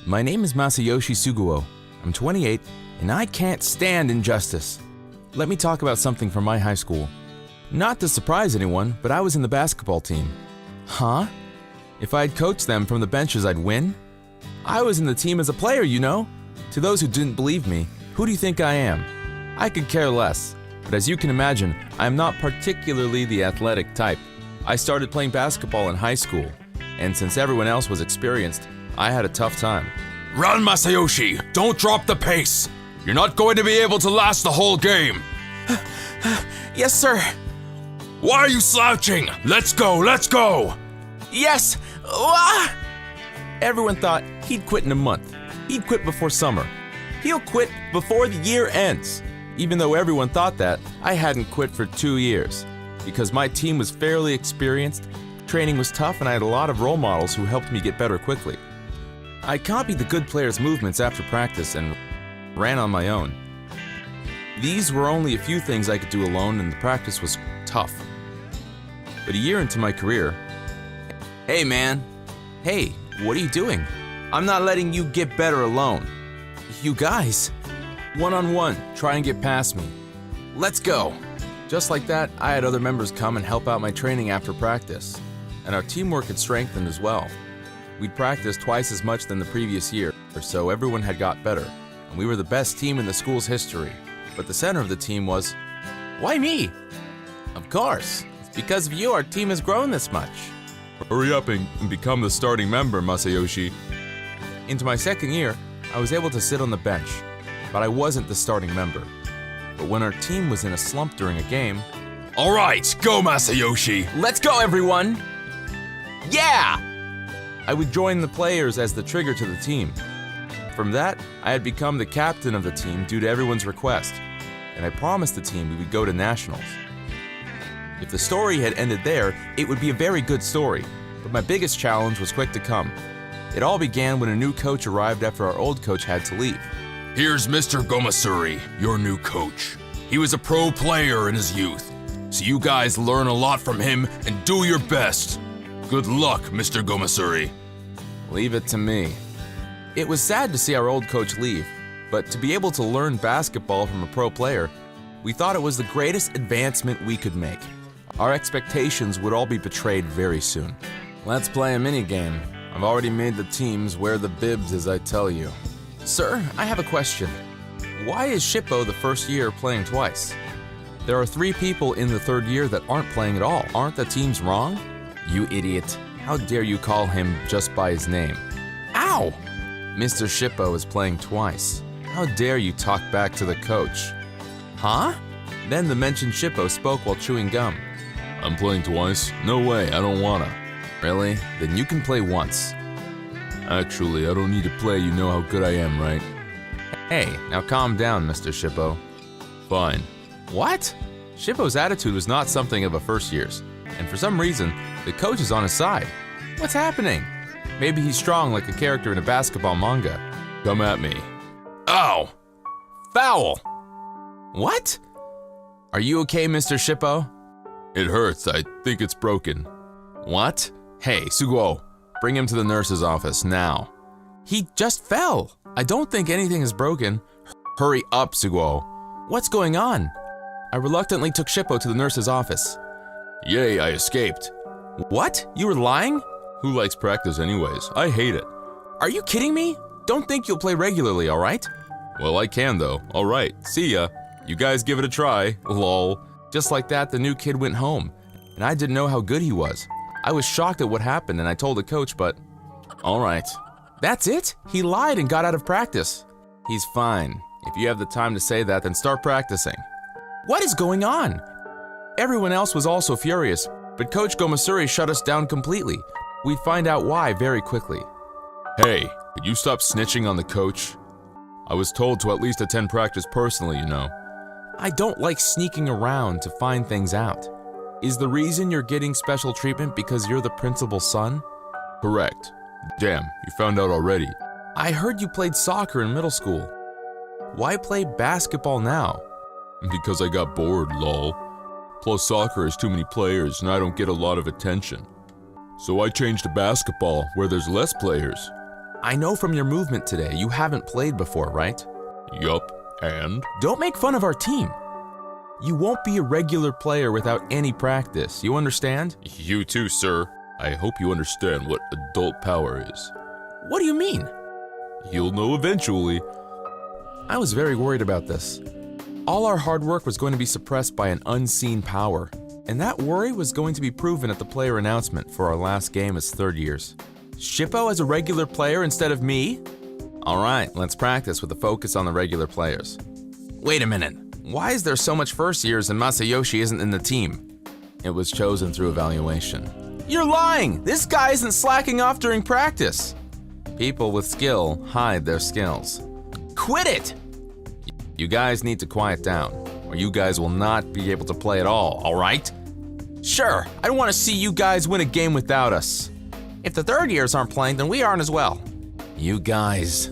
My name is Masayoshi Suguo. I'm 28, and I can't stand injustice. Let me talk about something from my high school. Not to surprise anyone, but I was in the basketball team. Huh? If I'd coached them from the benches, I'd win? I was in the team as a player, you know? To those who didn't believe me, who do you think I am? I could care less, but as you can imagine, I am not particularly the athletic type. I started playing basketball in high school, and since everyone else was experienced, I had a tough time. Run, Masayoshi! Don't drop the pace! You're not going to be able to last the whole game! Yes, sir! Why are you slouching? Let's go, let's go! Yes! Ah! Everyone thought he'd quit in a month. He'd quit before summer. He'll quit before the year ends. Even though everyone thought that, I hadn't quit for 2 years. Because my team was fairly experienced, training was tough, and I had a lot of role models who helped me get better quickly. I copied the good players' movements after practice and ran on my own. These were only a few things I could do alone, and the practice was tough. But a year into my career, hey man, hey, what are you doing? I'm not letting you get better alone. You guys, one-on-one, try and get past me. Let's go. Just like that, I had other members come and help out my training after practice, and our teamwork had strengthened as well. We'd practiced twice as much than the previous year, so everyone had got better, and we were the best team in the school's history. But the center of the team was, why me? Of course, it's because of you our team has grown this much. Hurry up and become the starting member, Masayoshi. Into my second year, I was able to sit on the bench, but I wasn't the starting member. But when our team was in a slump during a game, all right, go Masayoshi! Let's go everyone! Yeah! I would join the players as the trigger to the team. From that, I had become the captain of the team due to everyone's request, and I promised the team we would go to nationals. If the story had ended there, it would be a very good story, but my biggest challenge was quick to come. It all began when a new coach arrived after our old coach had to leave. Here's Mr. Gomasuri, your new coach. He was a pro player in his youth, so you guys learn a lot from him and do your best. Good luck, Mr. Gomasuri. Leave it to me. It was sad to see our old coach leave, but to be able to learn basketball from a pro player, we thought it was the greatest advancement we could make. Our expectations would all be betrayed very soon. Let's play a minigame. I've already made the teams wear the bibs as I tell you. Sir, I have a question. Why is Shippo the first year playing twice? There are 3 people in the third year that aren't playing at all. Aren't the teams wrong? You idiot. How dare you call him just by his name? Ow! Mr. Shippo is playing twice. How dare you talk back to the coach? Huh? Then the mentioned Shippo spoke while chewing gum. I'm playing twice? No way, I don't wanna. Really? Then you can play once. Actually, I don't need to play, you know how good I am, right? Hey, now calm down, Mr. Shippo. Fine. What? Shippo's attitude was not something of a first year's, and for some reason, the coach is on his side. What's happening? Maybe he's strong like a character in a basketball manga. Come at me. Ow! Foul! What? Are you okay, Mr. Shippo? It hurts. I think it's broken. What? Hey, Suguo, bring him to the nurse's office now. He just fell. I don't think anything is broken. Hurry up, Suguo. What's going on? I reluctantly took Shippo to the nurse's office. Yay, I escaped. What? You were lying? Who likes practice anyways? I hate it. Are you kidding me? Don't think you'll play regularly, alright? Well, I can though. Alright, see ya. You guys give it a try. Lol. Just like that, the new kid went home, and I didn't know how good he was. I was shocked at what happened, and I told the coach, but alright. That's it? He lied and got out of practice. He's fine. If you have the time to say that, then start practicing. What is going on? Everyone else was also furious, but Coach Gomasuri shut us down completely. We'd find out why very quickly. Hey, could you stop snitching on the coach? I was told to at least attend practice personally, you know. I don't like sneaking around to find things out. Is the reason you're getting special treatment because you're the principal's son? Correct. Damn, you found out already. I heard you played soccer in middle school. Why play basketball now? Because I got bored, lol. Plus soccer has too many players and I don't get a lot of attention. So I changed to basketball where there's less players. I know from your movement today you haven't played before, right? Yup, and? Don't make fun of our team. You won't be a regular player without any practice, you understand? You too, sir. I hope you understand what adult power is. What do you mean? You'll know eventually. I was very worried about this. All our hard work was going to be suppressed by an unseen power, and that worry was going to be proven at the player announcement for our last game as third years. Shippo as a regular player instead of me? Alright, let's practice with a focus on the regular players. Wait a minute, why is there so much first years and Masayoshi isn't in the team? It was chosen through evaluation. You're lying! This guy isn't slacking off during practice! People with skill hide their skills. Quit it! You guys need to quiet down, or you guys will not be able to play at all, alright? Sure, I don't want to see you guys win a game without us. If the third years aren't playing, then we aren't as well. You guys,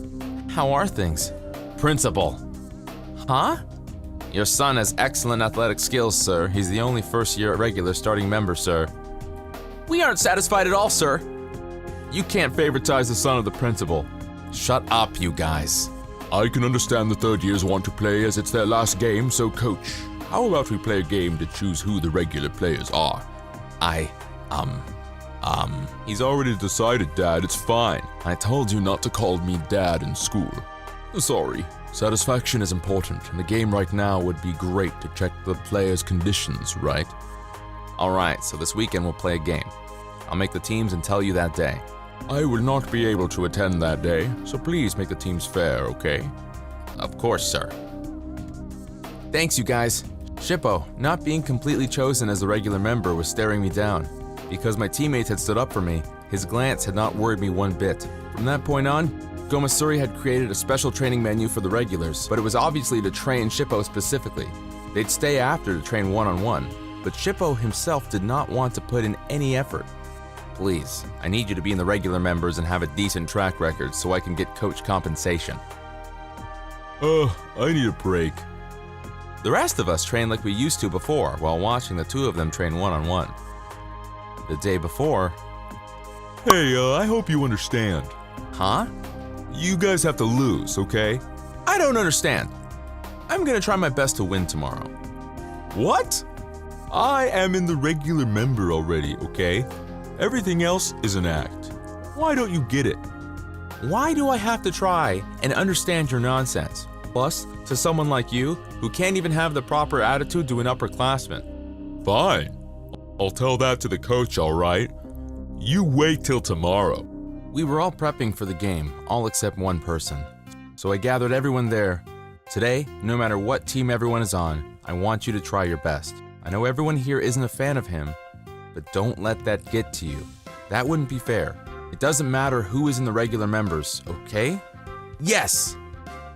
how are things? Principal. Huh? Your son has excellent athletic skills, sir. He's the only first-year regular starting member, sir. We aren't satisfied at all, sir. You can't favoritize the son of the principal. Shut up, you guys. I can understand the third years want to play as it's their last game, so coach, how about we play a game to choose who the regular players are? He's already decided, Dad, it's fine. I told you not to call me Dad in school. Sorry. Satisfaction is important, and the game right now would be great to check the players' conditions, right? Alright, so this weekend we'll play a game. I'll make the teams and tell you that day. I will not be able to attend that day, so please make the teams fair, okay? Of course, sir. Thanks, you guys. Shippo, not being completely chosen as a regular member was staring me down. Because my teammates had stood up for me, his glance had not worried me one bit. From that point on, Gomasuri had created a special training menu for the regulars, but it was obviously to train Shippo specifically. They'd stay after to train one-on-one, but Shippo himself did not want to put in any effort. Please, I need you to be in the regular members and have a decent track record so I can get coach compensation. I need a break. The rest of us trained like we used to before while watching the two of them train one-on-one. The day before... Hey, I hope you understand. Huh? You guys have to lose, okay? I don't understand. I'm gonna try my best to win tomorrow. What? I am in the regular member already, okay? Everything else is an act. Why don't you get it? Why do I have to try and understand your nonsense? Plus, to someone like you, who can't even have the proper attitude to an upperclassman. Fine. I'll tell that to the coach, alright? You wait till tomorrow. We were all prepping for the game, all except one person. So I gathered everyone there. Today, no matter what team everyone is on, I want you to try your best. I know everyone here isn't a fan of him, but don't let that get to you. That wouldn't be fair. It doesn't matter who is in the regular members, okay? Yes!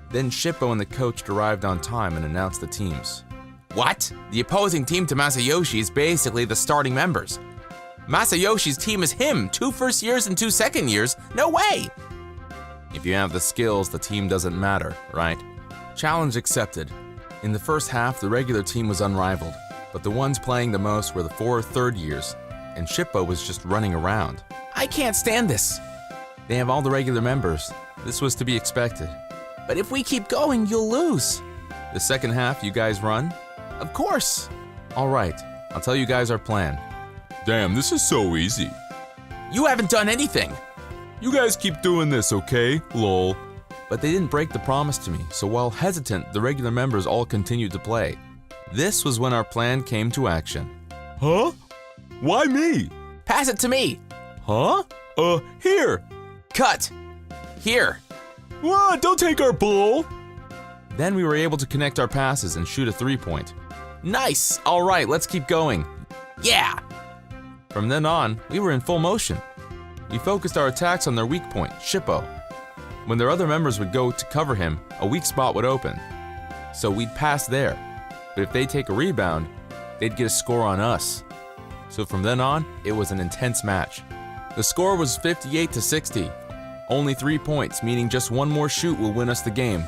Then Shippo and the coach arrived on time and announced the teams. What? The opposing team to Masayoshi is basically the starting members. Masayoshi's team is him, 2 first years and 2 second years. No way! If you have the skills, the team doesn't matter, right? Challenge accepted. In the first half, the regular team was unrivaled, but the ones playing the most were the 4 third years, and Shippo was just running around. I can't stand this! They have all the regular members. This was to be expected. But if we keep going, you'll lose. The second half, you guys run? Of course! Alright, I'll tell you guys our plan. Damn, this is so easy. You haven't done anything! You guys keep doing this, okay? Lol. But they didn't break the promise to me, so while hesitant, the regular members all continued to play. This was when our plan came to action. Huh? Why me? Pass it to me! Huh? Here! Cut! Here! What? Don't take our ball! Then we were able to connect our passes and shoot a 3-point. Nice! Alright, let's keep going. Yeah! From then on, we were in full motion. We focused our attacks on their weak point, Shippo. When their other members would go to cover him, a weak spot would open. So we'd pass there. But if they take a rebound, they'd get a score on us. So from then on, it was an intense match. The score was 58-60. Only 3 points, meaning just one more shoot will win us the game.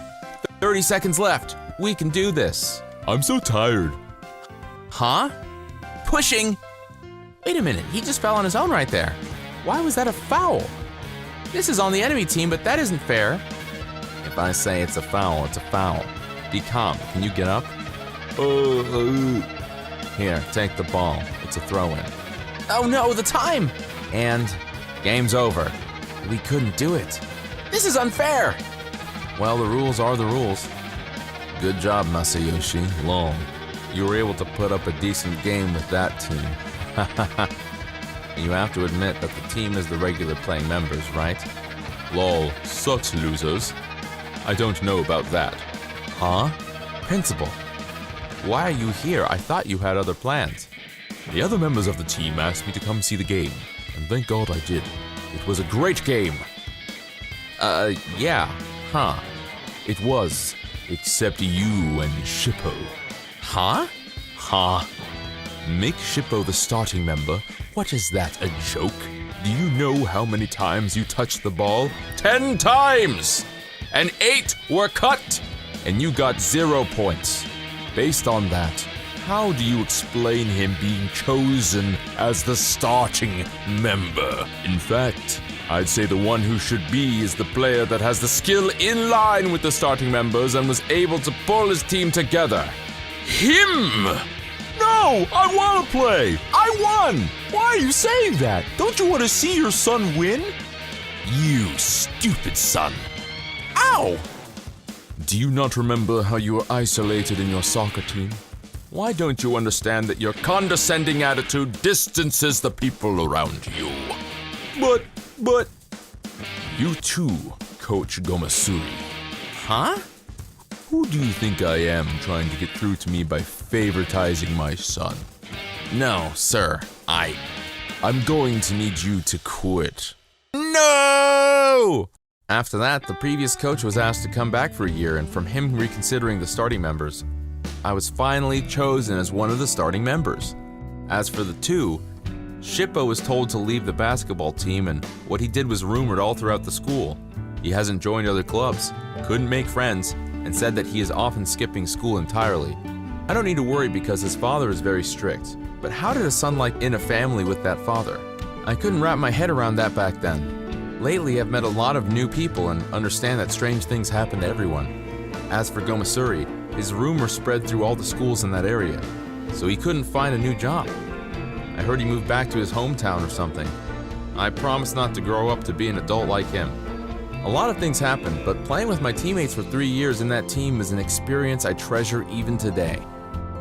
30 seconds left. We can do this. I'm so tired. Huh? Pushing! Wait a minute, he just fell on his own right there. Why was that a foul? This is on the enemy team, but that isn't fair. If I say it's a foul, it's a foul. Be calm. Can you get up? Here, take the ball. It's a throw-in. Oh no, the time! And game's over. We couldn't do it. This is unfair! Well, the rules are the rules. Good job, Masayoshi. Lol. You were able to put up a decent game with that team. You have to admit that the team is the regular playing members, right? Lol, such losers. I don't know about that. Huh? Principal, why are you here? I thought you had other plans. The other members of the team asked me to come see the game, and thank God I did. It was a great game. Yeah. Huh. It was, except you and Shippo. Huh? Make Shippo the starting member? What is that, a joke? Do you know how many times you touched the ball? 10 times! And 8 were cut! And you got 0 points. Based on that, how do you explain him being chosen as the starting member? In fact, I'd say the one who should be is the player that has the skill in line with the starting members and was able to pull his team together. Him! No! I want to play! I won! Why are you saying that? Don't you want to see your son win? You stupid son. Ow! Do you not remember how you were isolated in your soccer team? Why don't you understand that your condescending attitude distances the people around you? But... You too, Coach Gomasuri. Huh? Who do you think I am trying to get through to me by favoritizing my son? No, sir. I'm going to need you to quit. No! After that, the previous coach was asked to come back for a year, and from him reconsidering the starting members, I was finally chosen as one of the starting members. As for the two, Shippo was told to leave the basketball team, and what he did was rumored all throughout the school. He hasn't joined other clubs, couldn't make friends, and said that he is often skipping school entirely. I don't need to worry because his father is very strict, but how did a son like in a family with that father? I couldn't wrap my head around that back then. Lately, I've met a lot of new people and understand that strange things happen to everyone. As for Gomasuri, his rumor spread through all the schools in that area, so he couldn't find a new job. I heard he moved back to his hometown or something. I promise not to grow up to be an adult like him. A lot of things happened, but playing with my teammates for 3 years in that team is an experience I treasure even today.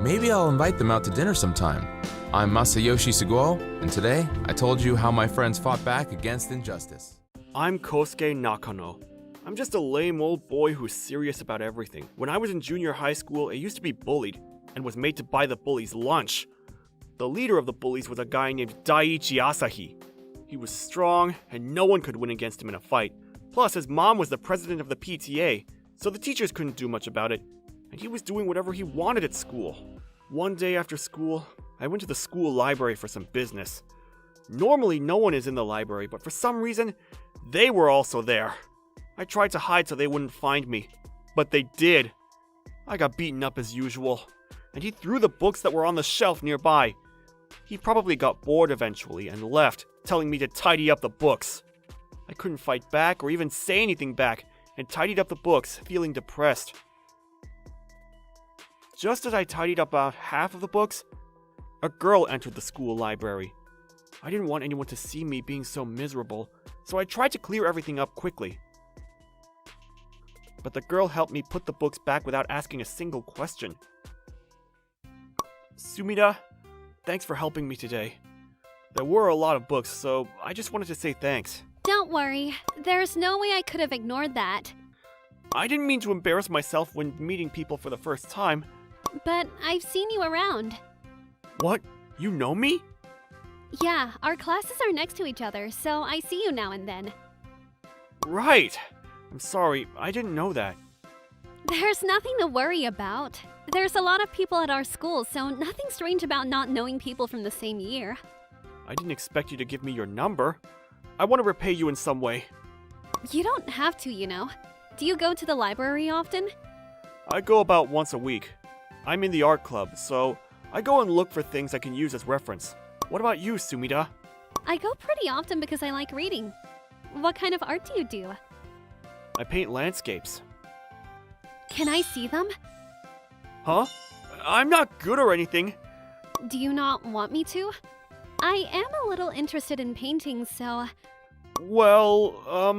Maybe I'll invite them out to dinner sometime. I'm Masayoshi Suguo, and today I told you how my friends fought back against injustice. I'm Kosuke Nakano. I'm just a lame old boy who's serious about everything. When I was in junior high school, I used to be bullied and was made to buy the bullies lunch. The leader of the bullies was a guy named Daiichi Asahi. He was strong, and no one could win against him in a fight. Plus, his mom was the president of the PTA, so the teachers couldn't do much about it, and he was doing whatever he wanted at school. One day after school, I went to the school library for some business. Normally, no one is in the library, but for some reason, they were also there. I tried to hide so they wouldn't find me, but they did. I got beaten up as usual, and he threw the books that were on the shelf nearby. He probably got bored eventually and left, telling me to tidy up the books. I couldn't fight back or even say anything back, and tidied up the books, feeling depressed. Just as I tidied up about half of the books, a girl entered the school library. I didn't want anyone to see me being so miserable, so I tried to clear everything up quickly. But the girl helped me put the books back without asking a single question. Sumida, thanks for helping me today. There were a lot of books, so I just wanted to say thanks. Don't worry, there's no way I could have ignored that. I didn't mean to embarrass myself when meeting people for the first time. But I've seen you around. What? You know me? Yeah, our classes are next to each other, so I see you now and then. Right. I'm sorry, I didn't know that. There's nothing to worry about. There's a lot of people at our school, so nothing strange about not knowing people from the same year. I didn't expect you to give me your number. I want to repay you in some way. You don't have to, you know. Do you go to the library often? I go about once a week. I'm in the art club, so I go and look for things I can use as reference. What about you, Sumida? I go pretty often because I like reading. What kind of art do you do? I paint landscapes. Can I see them? Huh? I'm not good or anything. Do you not want me to? I am a little interested in painting, so Well,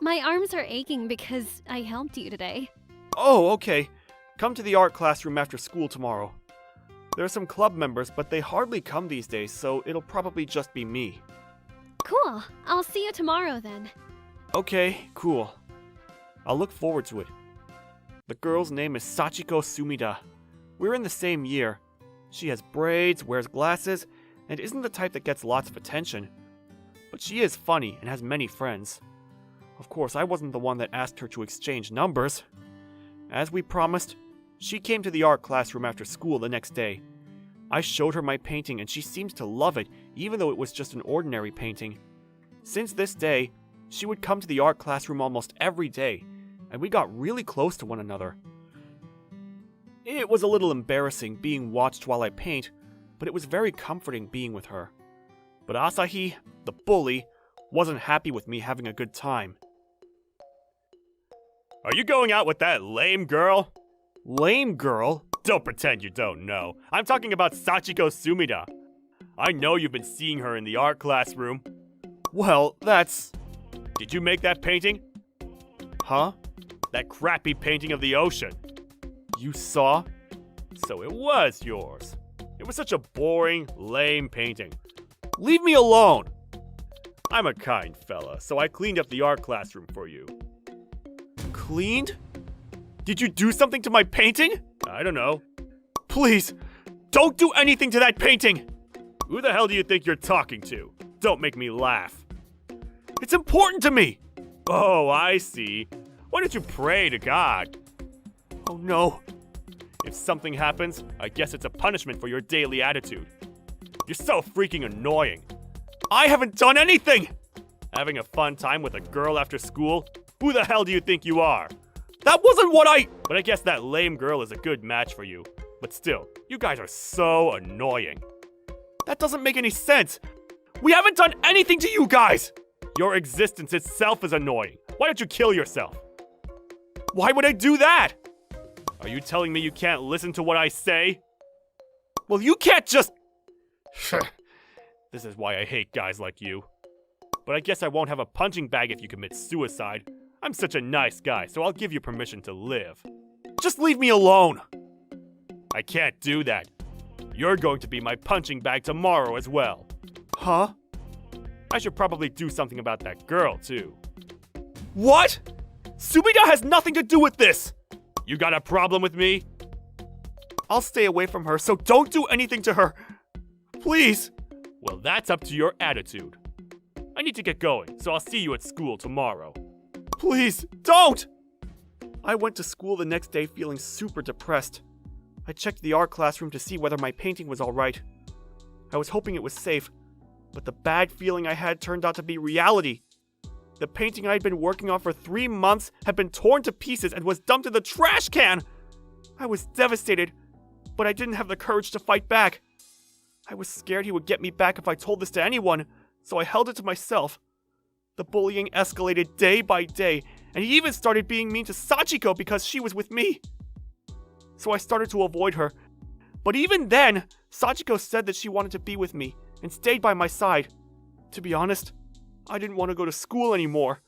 my arms are aching because I helped you today. Oh, okay. Come to the art classroom after school tomorrow. There are some club members, but they hardly come these days, so it'll probably just be me. Cool. I'll see you tomorrow then. Okay, cool. I'll look forward to it. The girl's name is Sachiko Sumida. We're in the same year. She has braids, wears glasses, and isn't the type that gets lots of attention. But she is funny and has many friends. Of course, I wasn't the one that asked her to exchange numbers. As we promised, she came to the art classroom after school the next day. I showed her my painting and she seems to love it, even though it was just an ordinary painting. Since this day, she would come to the art classroom almost every day, and we got really close to one another. It was a little embarrassing being watched while I paint, but it was very comforting being with her. But Asahi, the bully, wasn't happy with me having a good time. Are you going out with that lame girl? Lame girl? Don't pretend you don't know. I'm talking about Sachiko Sumida. I know you've been seeing her in the art classroom. Well, that's... Did you make that painting? Huh? That crappy painting of the ocean. You saw? So it was yours. It was such a boring, lame painting. Leave me alone! I'm a kind fella, so I cleaned up the art classroom for you. Cleaned? Did you do something to my painting? I don't know. Please, don't do anything to that painting! Who the hell do you think you're talking to? Don't make me laugh. It's important to me! Oh, I see. Why don't you pray to God? Oh no. If something happens, I guess it's a punishment for your daily attitude. You're so freaking annoying. I haven't done anything! Having a fun time with a girl after school? Who the hell do you think you are? That wasn't what But I guess that lame girl is a good match for you. But still, you guys are so annoying. That doesn't make any sense. We haven't done anything to you guys! Your existence itself is annoying. Why don't you kill yourself? Why would I do that? Are you telling me you can't listen to what I say? Well, you can't just... This is why I hate guys like you. But I guess I won't have a punching bag if you commit suicide. I'm such a nice guy, so I'll give you permission to live. Just leave me alone! I can't do that. You're going to be my punching bag tomorrow as well. Huh? I should probably do something about that girl, too. What? Sumida has nothing to do with this! You got a problem with me? I'll stay away from her, so don't do anything to her. Please. Well, that's up to your attitude. I need to get going, so I'll see you at school tomorrow. Please, don't! I went to school the next day feeling super depressed. I checked the art classroom to see whether my painting was alright. I was hoping it was safe, but the bad feeling I had turned out to be reality. The painting I had been working on for 3 months had been torn to pieces and was dumped in the trash can! I was devastated, but I didn't have the courage to fight back. I was scared he would get me back if I told this to anyone, so I held it to myself. The bullying escalated day by day, and he even started being mean to Sachiko because she was with me. So I started to avoid her. But even then, Sachiko said that she wanted to be with me and stayed by my side. To be honest, I didn't want to go to school anymore.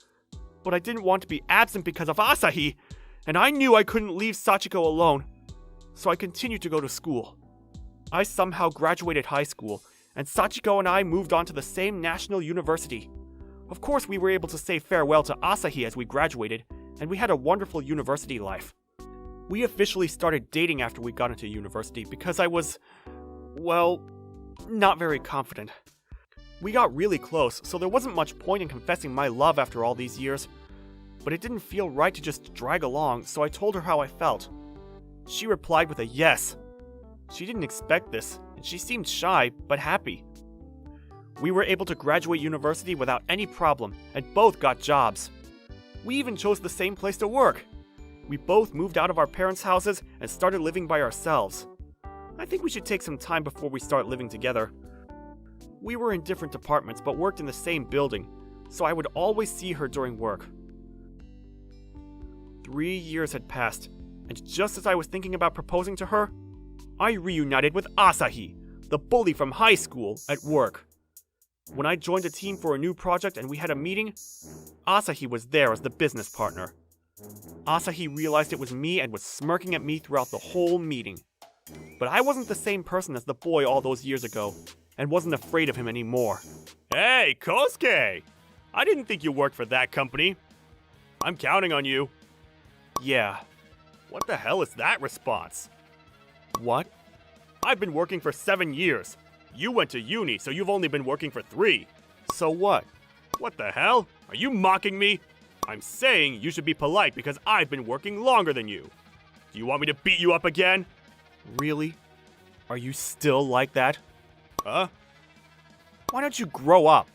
But I didn't want to be absent because of Asahi, and I knew I couldn't leave Sachiko alone. So I continued to go to school. I somehow graduated high school, and Sachiko and I moved on to the same national university. Of course, we were able to say farewell to Asahi as we graduated, and we had a wonderful university life. We officially started dating after we got into university because I was, well, not very confident. We got really close, so there wasn't much point in confessing my love after all these years. But it didn't feel right to just drag along, so I told her how I felt. She replied with a yes. She didn't expect this, and she seemed shy, but happy. We were able to graduate university without any problem, and both got jobs. We even chose the same place to work. We both moved out of our parents' houses and started living by ourselves. I think we should take some time before we start living together. We were in different departments but worked in the same building, so I would always see her during work. 3 years had passed, and just as I was thinking about proposing to her, I reunited with Asahi, the bully from high school, at work. When I joined a team for a new project and we had a meeting, Asahi was there as the business partner. Asahi realized it was me and was smirking at me throughout the whole meeting. But I wasn't the same person as the boy all those years ago, and wasn't afraid of him anymore. Hey, Kosuke! I didn't think you worked for that company. I'm counting on you. Yeah. What the hell is that response? What? I've been working for 7 years. You went to uni, so you've only been working for 3. So what? What the hell? Are you mocking me? I'm saying you should be polite because I've been working longer than you. Do you want me to beat you up again? Really? Are you still like that? Huh? Why don't you grow up?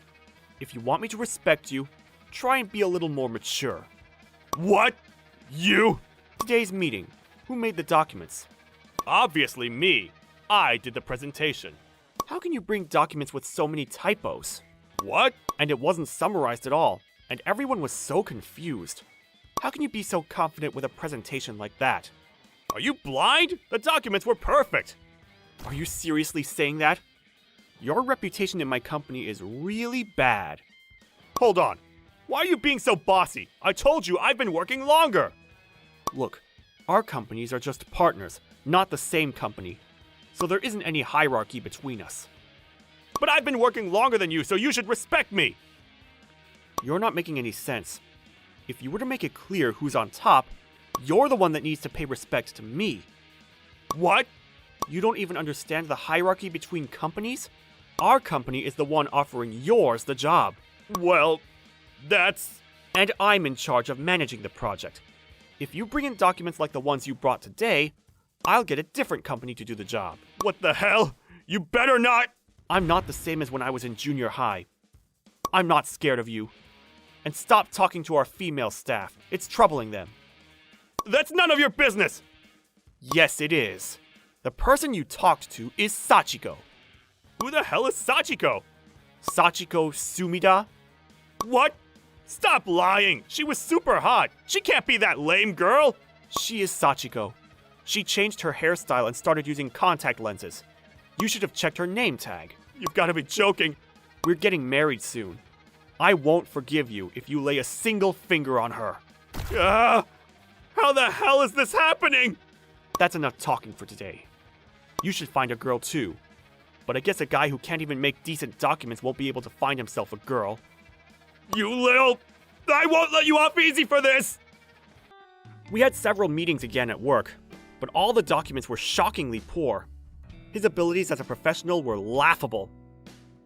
If you want me to respect you, try and be a little more mature. What? You? Today's meeting. Who made the documents? Obviously me. I did the presentation. How can you bring documents with so many typos? What? And it wasn't summarized at all, and everyone was so confused. How can you be so confident with a presentation like that? Are you blind? The documents were perfect. Are you seriously saying that? Your reputation in my company is really bad. Hold on. Why are you being so bossy? I told you I've been working longer. Look, our companies are just partners, not the same company. So there isn't any hierarchy between us. But I've been working longer than you, so you should respect me. You're not making any sense. If you were to make it clear who's on top, you're the one that needs to pay respect to me. What? You don't even understand the hierarchy between companies? Our company is the one offering yours the job. Well, that's... And I'm in charge of managing the project. If you bring in documents like the ones you brought today, I'll get a different company to do the job. What the hell? You better not! I'm not the same as when I was in junior high. I'm not scared of you. And stop talking to our female staff. It's troubling them. That's none of your business! Yes, it is. The person you talked to is Sachiko. Who the hell is Sachiko? Sachiko Sumida? What? Stop lying! She was super hot! She can't be that lame girl! She is Sachiko. She changed her hairstyle and started using contact lenses. You should have checked her name tag. You've got to be joking. We're getting married soon. I won't forgive you if you lay a single finger on her. How the hell is this happening? That's enough talking for today. You should find a girl too. But I guess a guy who can't even make decent documents won't be able to find himself a girl. You little... I won't let you off easy for this! We had several meetings again at work, but all the documents were shockingly poor. His abilities as a professional were laughable.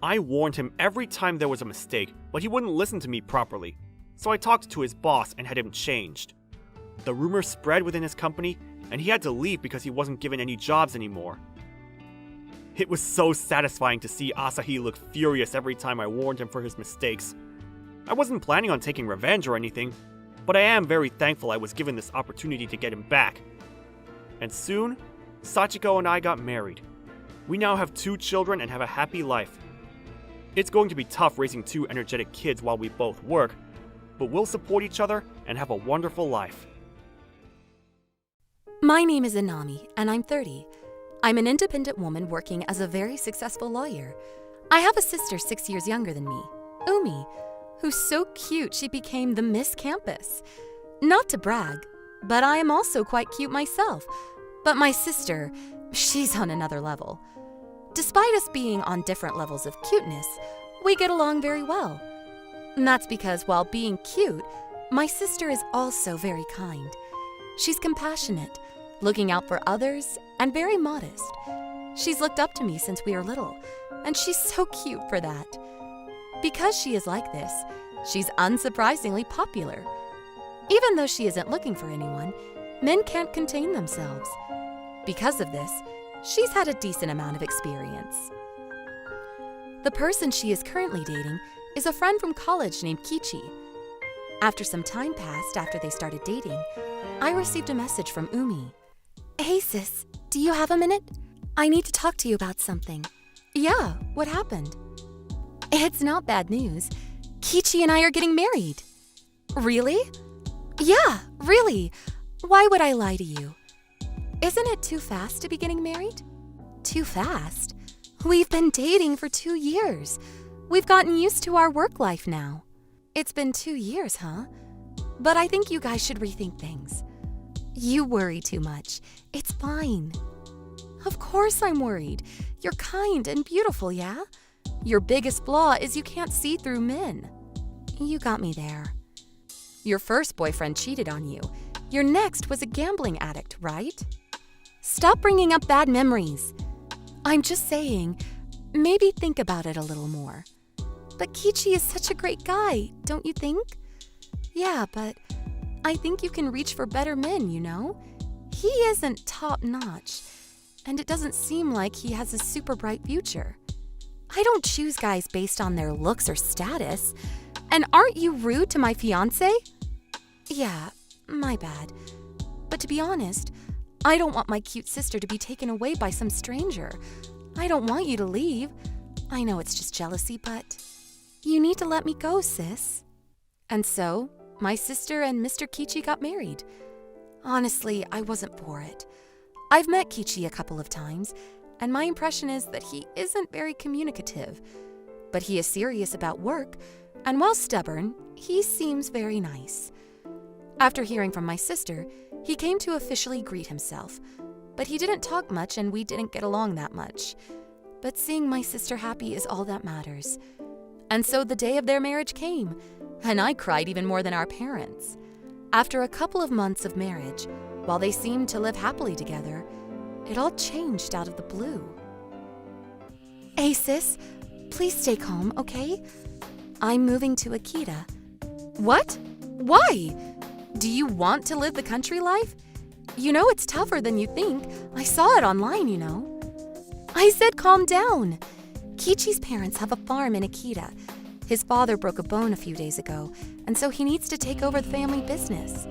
I warned him every time there was a mistake, but he wouldn't listen to me properly, so I talked to his boss and had him changed. The rumor spread within his company, and he had to leave because he wasn't given any jobs anymore. It was so satisfying to see Asahi look furious every time I warned him for his mistakes. I wasn't planning on taking revenge or anything, but I am very thankful I was given this opportunity to get him back. And soon, Sachiko and I got married. We now have 2 children and have a happy life. It's going to be tough raising 2 energetic kids while we both work, but we'll support each other and have a wonderful life. My name is Inami, and I'm 30. I'm an independent woman working as a very successful lawyer. I have a sister 6 years younger than me, Umi, who's so cute she became the Miss Campus. Not to brag, but I am also quite cute myself. But my sister, she's on another level. Despite us being on different levels of cuteness, we get along very well. And that's because while being cute, my sister is also very kind. She's compassionate, looking out for others, and very modest. She's looked up to me since we were little, and she's so cute for that. Because she is like this, she's unsurprisingly popular. Even though she isn't looking for anyone, men can't contain themselves. Because of this, she's had a decent amount of experience. The person she is currently dating is a friend from college named Kichi. After some time passed after they started dating, I received a message from Umi. Hey sis, do you have a minute? I need to talk to you about something. Yeah, what happened? It's not bad news. Kichi and I are getting married. Really? Yeah, really. Why would I lie to you? Isn't it too fast to be getting married? Too fast? We've been dating for 2 years. We've gotten used to our work life now. It's been 2 years, huh? But I think you guys should rethink things. You worry too much. It's fine. Of course I'm worried. You're kind and beautiful, yeah? Your biggest flaw is you can't see through men. You got me there. Your first boyfriend cheated on you. Your next was a gambling addict, right? Stop bringing up bad memories. I'm just saying, maybe think about it a little more. But Kichi is such a great guy, don't you think? Yeah, but I think you can reach for better men, you know? He isn't top-notch, and it doesn't seem like he has a super bright future. I don't choose guys based on their looks or status. And aren't you rude to my fiancé? Yeah, my bad. But to be honest, I don't want my cute sister to be taken away by some stranger. I don't want you to leave. I know it's just jealousy, but you need to let me go, sis. And so, my sister and Mr. Kichi got married. Honestly, I wasn't for it. I've met Kichi a couple of times, and my impression is that he isn't very communicative. But he is serious about work, and while stubborn, he seems very nice. After hearing from my sister, he came to officially greet himself, but he didn't talk much and we didn't get along that much. But seeing my sister happy is all that matters. And so the day of their marriage came, and I cried even more than our parents. After a couple of months of marriage, while they seemed to live happily together, it all changed out of the blue. Hey sis, please stay calm, okay? I'm moving to Akita. What? Why? Do you want to live the country life? You know it's tougher than you think. I saw it online, you know. I said calm down. Kichi's parents have a farm in Akita. His father broke a bone a few days ago, and so he needs to take over the family business.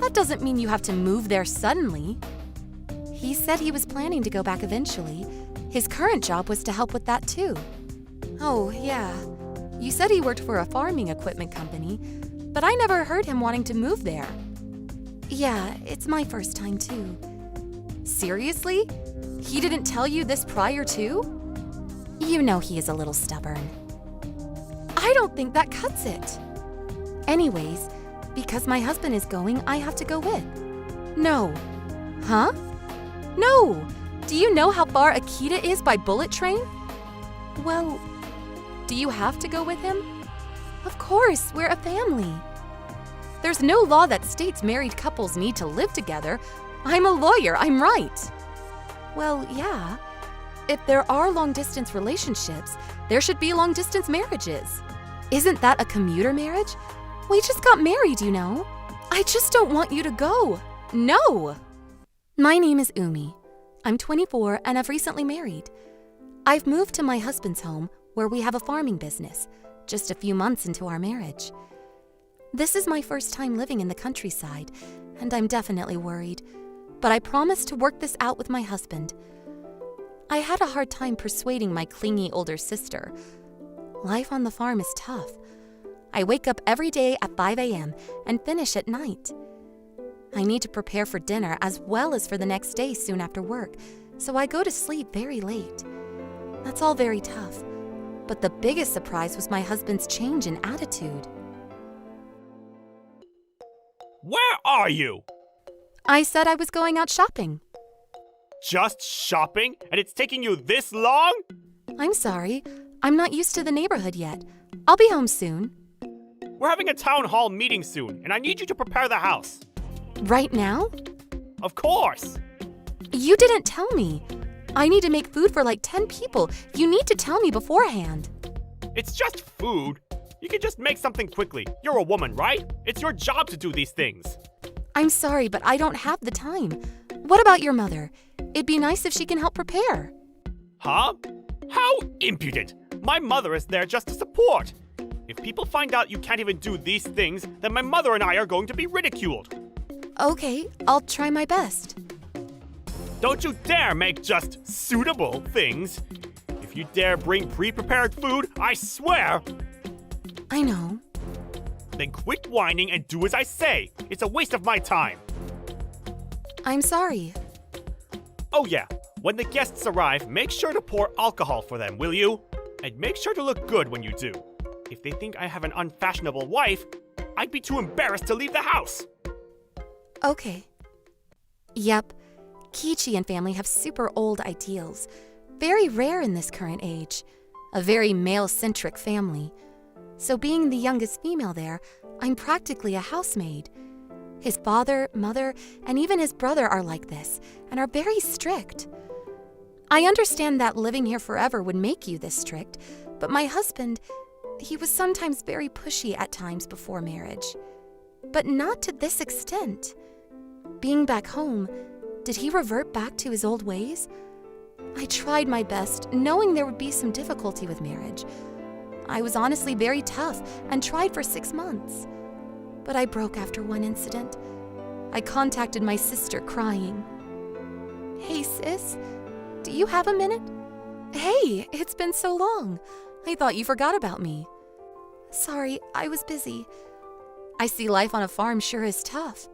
That doesn't mean you have to move there suddenly. He said he was planning to go back eventually. His current job was to help with that too. Oh, yeah. You said he worked for a farming equipment company, but I never heard him wanting to move there. Yeah, it's my first time too. Seriously? He didn't tell you this prior to? You know he is a little stubborn. I don't think that cuts it. Anyways, because my husband is going, I have to go with. No. Huh? No! Do you know how far Akita is by bullet train? Well, do you have to go with him? Of course, we're a family. There's no law that states married couples need to live together. I'm a lawyer, I'm right. Well, yeah. If there are long-distance relationships, there should be long-distance marriages. Isn't that a commuter marriage? We just got married, you know. I just don't want you to go. No! My name is Umi. I'm 24 and I've recently married. I've moved to my husband's home where we have a farming business, just a few months into our marriage. This is my first time living in the countryside, and I'm definitely worried, but I promised to work this out with my husband. I had a hard time persuading my clingy older sister. Life on the farm is tough. I wake up every day at 5 a.m. and finish at night. I need to prepare for dinner as well as for the next day soon after work, so I go to sleep very late. That's all very tough, but the biggest surprise was my husband's change in attitude. Where are you? I said I was going out shopping. Just shopping? And it's taking you this long? I'm sorry. I'm not used to the neighborhood yet. I'll be home soon. We're having a town hall meeting soon, and I need you to prepare the house. Right now? Of course! You didn't tell me. I need to make food for like 10 people. You need to tell me beforehand. It's just food. You can just make something quickly. You're a woman, right? It's your job to do these things. I'm sorry, but I don't have the time. What about your mother? It'd be nice if she can help prepare. Huh? How impudent! My mother is there just to support. If people find out you can't even do these things, then my mother and I are going to be ridiculed. Okay, I'll try my best. Don't you dare make just suitable things. If you dare bring pre-prepared food, I swear. I know. Then quit whining and do as I say. It's a waste of my time. I'm sorry. Oh yeah, when the guests arrive, make sure to pour alcohol for them, will you? And make sure to look good when you do. If they think I have an unfashionable wife, I'd be too embarrassed to leave the house. Okay. Yep, Kichi and family have super old ideals. Very rare in this current age. A very male-centric family. So being the youngest female there, I'm practically a housemaid. His father, mother, and even his brother are like this, and are very strict. I understand that living here forever would make you this strict, but my husband, he was sometimes very pushy at times before marriage. But not to this extent. Being back home, did he revert back to his old ways? I tried my best, knowing there would be some difficulty with marriage. I was honestly very tough and tried for 6 months. But I broke after one incident. I contacted my sister crying. Hey sis, do you have a minute? Hey, it's been so long. I thought you forgot about me. Sorry, I was busy. I see life on a farm sure is tough.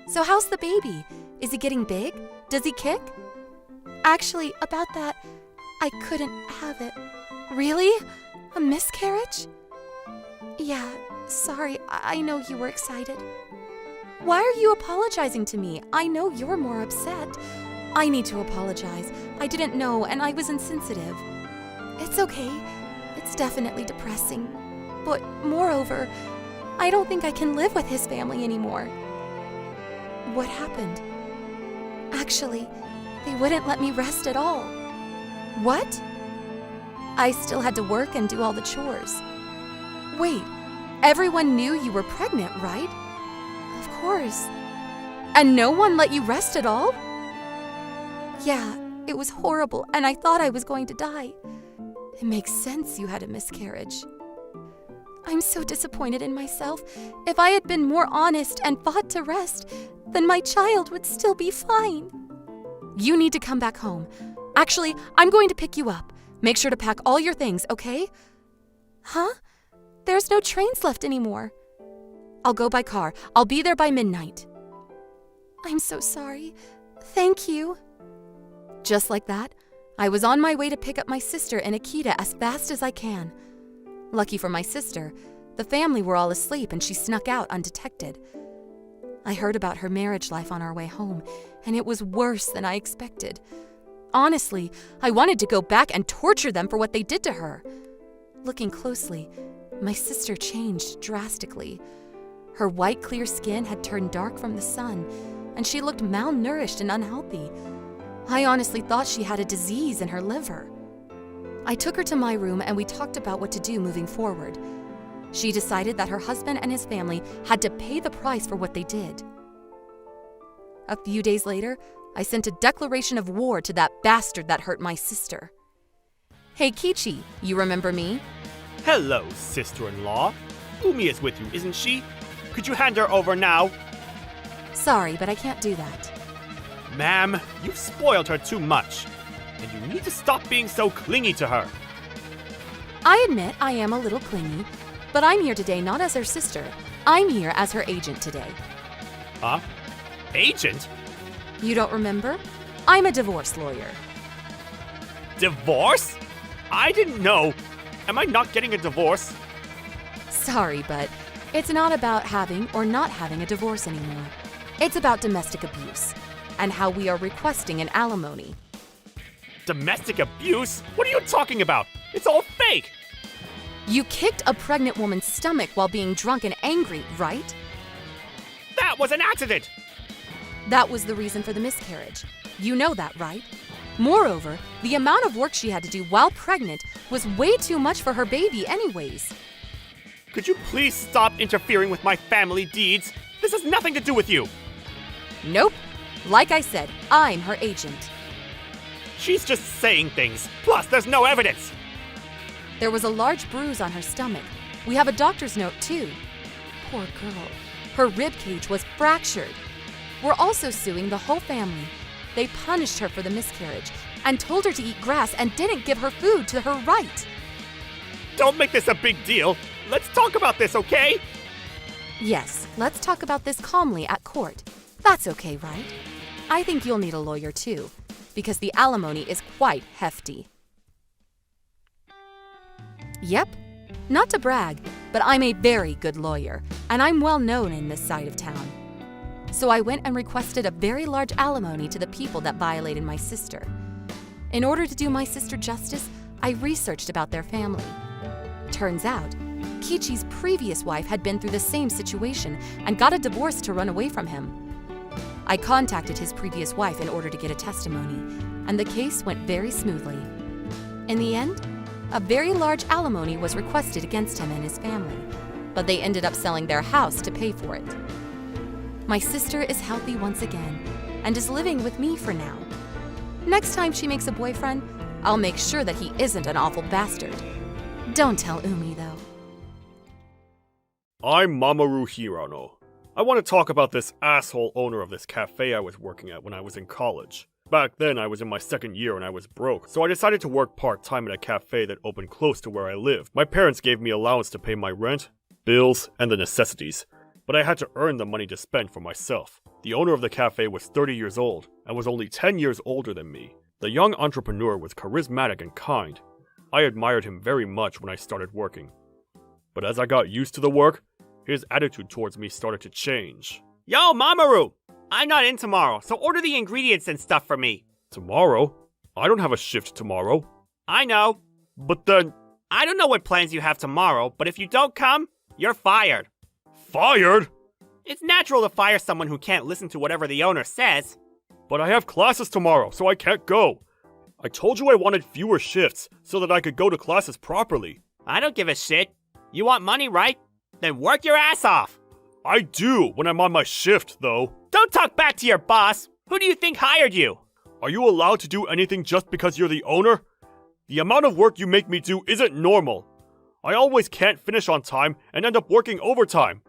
So how's the baby? Is he getting big? Does he kick? Actually, about that, I couldn't have it. Really? A miscarriage? Yeah, sorry, I know you were excited. Why are you apologizing to me? I know you're more upset. I need to apologize. I didn't know and I was insensitive. It's okay. It's definitely depressing. But moreover, I don't think I can live with his family anymore. What happened? Actually, they wouldn't let me rest at all. What? I still had to work and do all the chores. Wait, everyone knew you were pregnant, right? Of course. And no one let you rest at all? Yeah, it was horrible, and I thought I was going to die. It makes sense you had a miscarriage. I'm so disappointed in myself. If I had been more honest and fought to rest, then my child would still be fine. You need to come back home. Actually, I'm going to pick you up. Make sure to pack all your things, okay? Huh? There's no trains left anymore. I'll go by car. I'll be there by midnight. I'm so sorry. Thank you. Just like that, I was on my way to pick up my sister and Akita as fast as I can. Lucky for my sister, the family were all asleep and she snuck out undetected. I heard about her marriage life on our way home, and it was worse than I expected. Honestly, I wanted to go back and torture them for what they did to her. Looking closely, my sister changed drastically. Her white, clear skin had turned dark from the sun, and she looked malnourished and unhealthy. I honestly thought she had a disease in her liver. I took her to my room and we talked about what to do moving forward. She decided that her husband and his family had to pay the price for what they did. A few days later, I sent a declaration of war to that bastard that hurt my sister. Hey Kichi, you remember me? Hello, sister-in-law. Umi is with you, isn't she? Could you hand her over now? Sorry, but I can't do that. Ma'am, you've spoiled her too much. And you need to stop being so clingy to her. I admit I am a little clingy, but I'm here today not as her sister. I'm here as her agent today. Huh? Agent? You don't remember? I'm a divorce lawyer. Divorce? I didn't know. Am I not getting a divorce? Sorry, but it's not about having or not having a divorce anymore. It's about domestic abuse and how we are requesting an alimony. Domestic abuse? What are you talking about? It's all fake! You kicked a pregnant woman's stomach while being drunk and angry, right? That was an accident! That was the reason for the miscarriage. You know that, right? Moreover, the amount of work she had to do while pregnant was way too much for her baby anyways. Could you please stop interfering with my family deeds? This has nothing to do with you! Nope. Like I said, I'm her agent. She's just saying things. Plus, there's no evidence. There was a large bruise on her stomach. We have a doctor's note, too. Poor girl. Her rib cage was fractured. We're also suing the whole family. They punished her for the miscarriage and told her to eat grass and didn't give her food to her right. Don't make this a big deal. let's talk about this, okay? Yes, let's talk about this calmly at court. That's okay, right? I think you'll need a lawyer too, because the alimony is quite hefty. Yep, not to brag, but I'm a very good lawyer, and I'm well known in this side of town. So I went and requested a very large alimony to the people that violated my sister. In order to do my sister justice, I researched about their family. Turns out, Kichi's previous wife had been through the same situation and got a divorce to run away from him. I contacted his previous wife in order to get a testimony, and the case went very smoothly. In the end, a very large alimony was requested against him and his family, but they ended up selling their house to pay for it. My sister is healthy once again and is living with me for now. Next time she makes a boyfriend, I'll make sure that he isn't an awful bastard. Don't tell Umi, though. I'm Mamoru Hirano. I want to talk about this asshole owner of this cafe I was working at when I was in college. Back then, I was in my second year and I was broke, so I decided to work part-time at a cafe that opened close to where I lived. My parents gave me allowance to pay my rent, bills, and the necessities, but I had to earn the money to spend for myself. The owner of the cafe was 30 years old and was only 10 years older than me. The young entrepreneur was charismatic and kind. I admired him very much when I started working. But as I got used to the work, his attitude towards me started to change. Yo, Mamoru! I'm not in tomorrow, so order the ingredients and stuff for me. Tomorrow? I don't have a shift tomorrow. I know. But then... I don't know what plans you have tomorrow, but if you don't come, you're fired. Fired? It's natural to fire someone who can't listen to whatever the owner says. But I have classes tomorrow, so I can't go. I told you I wanted fewer shifts so that I could go to classes properly. I don't give a shit. You want money, right? Then work your ass off. I do when I'm on my shift, though. Don't talk back to your boss. Who do you think hired you? Are you allowed to do anything just because you're the owner? The amount of work you make me do isn't normal. I always can't finish on time and end up working overtime.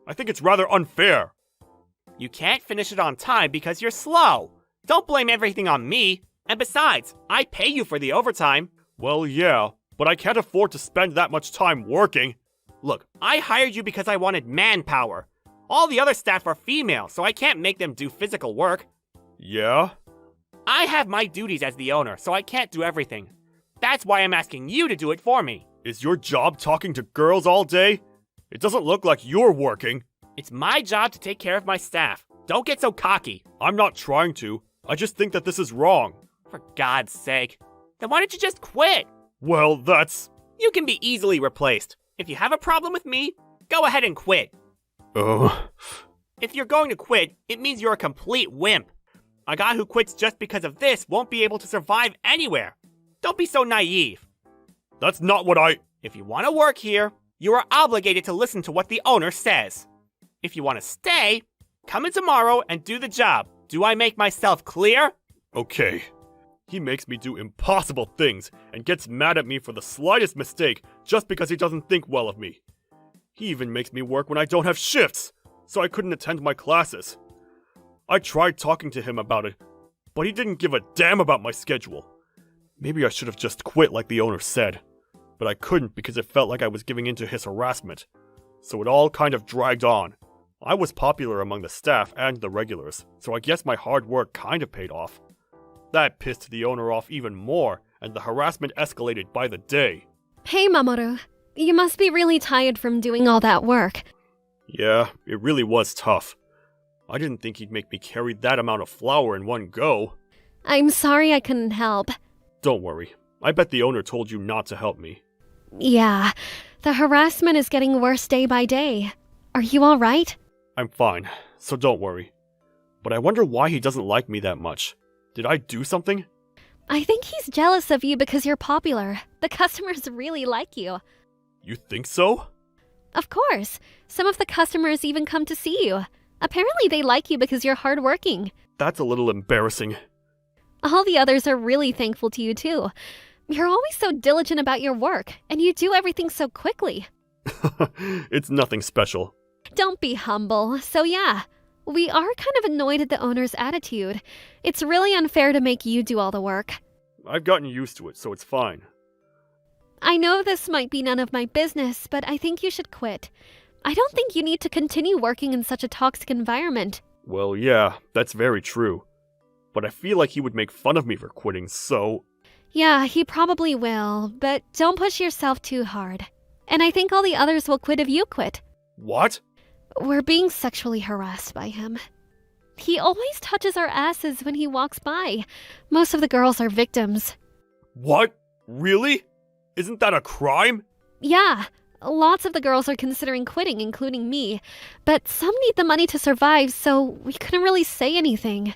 I think it's rather unfair. You can't finish it on time because you're slow. Don't blame everything on me. And besides, I pay you for the overtime. Well, yeah, but I can't afford to spend that much time working. Look, I hired you because I wanted manpower. All the other staff are female, so I can't make them do physical work. Yeah? I have my duties as the owner, so I can't do everything. That's why I'm asking you to do it for me. Is your job talking to girls all day? It doesn't look like you're working. It's my job to take care of my staff. Don't get so cocky. I'm not trying to. I just think that this is wrong. For God's sake. Then why don't you just quit? Well, that's... You can be easily replaced. If you have a problem with me, go ahead and quit. If you're going to quit, it means you're a complete wimp. A guy who quits just because of this won't be able to survive anywhere. Don't be so naive. That's not what I... If you want to work here, you are obligated to listen to what the owner says. If you want to stay, come in tomorrow and do the job. Do I make myself clear? Okay. He makes me do impossible things and gets mad at me for the slightest mistake just because he doesn't think well of me. He even makes me work when I don't have shifts, so I couldn't attend my classes. I tried talking to him about it, but he didn't give a damn about my schedule. Maybe I should have just quit like the owner said, but I couldn't because it felt like I was giving in to his harassment. So it all kind of dragged on. I was popular among the staff and the regulars, so I guess my hard work kind of paid off. That pissed the owner off even more, and the harassment escalated by the day. Hey, Mamoru. You must be really tired from doing all that work. Yeah, it really was tough. I didn't think he'd make me carry that amount of flour in one go. I'm sorry I couldn't help. Don't worry. I bet the owner told you not to help me. Yeah, the harassment is getting worse day by day. Are you all right? I'm fine, so don't worry. But I wonder why he doesn't like me that much. Did I do something? I think he's jealous of you because you're popular. The customers really like you. You think so? Of course. Some of the customers even come to see you. Apparently they like you because you're hardworking. That's a little embarrassing. All the others are really thankful to you too. You're always so diligent about your work, and you do everything so quickly. It's nothing special. Don't be humble. So yeah, we are kind of annoyed at the owner's attitude. It's really unfair to make you do all the work. I've gotten used to it, so it's fine. I know this might be none of my business, but I think you should quit. I don't think you need to continue working in such a toxic environment. Well, yeah, that's very true. But I feel like he would make fun of me for quitting, so... Yeah, he probably will, but don't push yourself too hard. And I think all the others will quit if you quit. What? We're being sexually harassed by him. He always touches our asses when he walks by. Most of the girls are victims. What? Really? Isn't that a crime? Yeah, lots of the girls are considering quitting, including me. But some need the money to survive, so we couldn't really say anything.